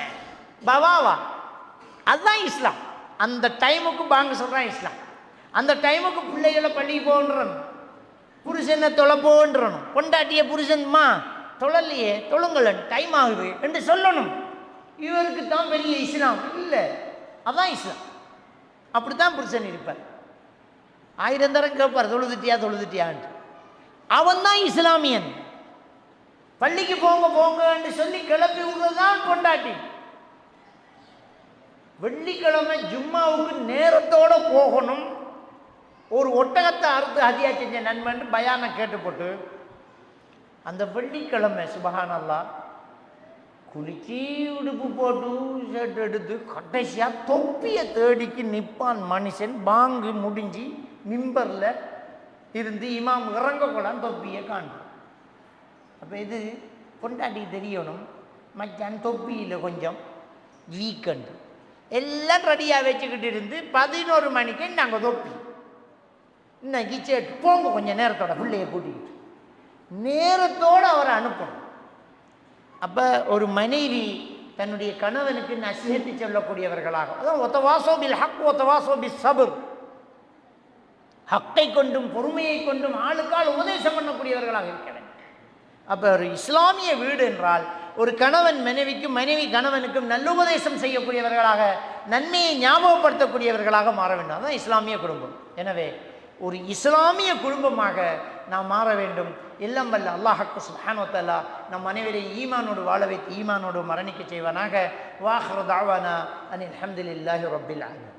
பவாவா? அதுதான் இஸ்லாம். அந்த டைமுக்கு பாங்கு சொல்கிறான் இஸ்லாம். அந்த டைமுக்கு பிள்ளைகளை பள்ளிக்கு போன்றணும், புருஷனை தொலை போன்றணும். பொண்டாட்டிய புருஷன்மா தொழலையே, தொழுங்களன் டைம் ஆகுது என்று சொல்லணும். இவருக்கு தான் பெரிய இஸ்லாம் இல்லை, அதான் இஸ்லாம். அப்படித்தான் புருஷன் இருப்பார். 1000 தரம் கேட்பார், தொழுதுட்டியான்ட்டு. அவன் தான் இஸ்லாமியன். பள்ளிக்கு போங்கன்னு சொல்லி கிளப்பி விடுறதுதான் பொண்டாட்டி. வெள்ளிக்கிழமை ஜும்மாவுக்கு நேரத்தோட போகணும். ஒரு ஒட்டகத்தை அறுத்து ஹதியா செஞ்ச நண்பன் பயானை கேட்டு போட்டு அந்த வெள்ளிக்கிழமை சுபஹானல்லாஹ் குளிச்சு உடுப்பு போட்டு ஷர்ட் எடுத்து கடைசியாக தொப்பியை தேடிக்கு நிற்பான் மனுஷன். பாங்கு முடிஞ்சு மிம்பரில் இருந்து இமாம் இறங்கக்கூடாது, தொப்பியை காணும். அப்போ இது பொண்டாட்டிக்கு தெரியணும், மச்சான் தொப்பியில் கொஞ்சம் வீக்கண்டு. எல்லாம் ரெடியாக வச்சுக்கிட்டு இருந்து 11 மணிக்கு நாங்கள் தொப்பி இன்னைக்கு சேட்டு போங்க கொஞ்சம் நேரத்தோட பிள்ளையை கூட்டிக்கிட்டு நேரத்தோடு அவரை அனுப்பணும். அப்போ ஒரு மனைவி தன்னுடைய கணவனுக்கு நசிஹத்து சொல்லக்கூடியவர்களாக, அதான் ஒத்தவாசோ பில் ஹக் ஒத்தவாசோ பில் சபர், ஹக்கை கொண்டும் பொறுமையை கொண்டும் ஆளுக்கால் உபதேசம் பண்ணக்கூடியவர்களாக இருக்க வேண்டும். அப்போ ஒரு இஸ்லாமிய வீடு என்றால் ஒரு கணவன் மனைவிக்கும் மனைவி கணவனுக்கும் நல்லுபதேசம் செய்யக்கூடியவர்களாக, நன்மையை ஞாபகப்படுத்தக்கூடியவர்களாக மாற வேண்டும். அதுதான் இஸ்லாமிய குடும்பம். எனவே ஒரு இஸ்லாமிய குடும்பமாக நாம் மாற வேண்டும். எல்லாம் வல்ல அல்லாஹ் சுப்ஹானஹு வ தஆலா நம் அனைவரையும் ஈமானோடு வாழ வைத்து ஈமானோடு மரணிக்க செய்வானாக. வாஹிரு தஅவானா அனில் ஹம்துலில்லாஹி ரப்பில் ஆலமீன்.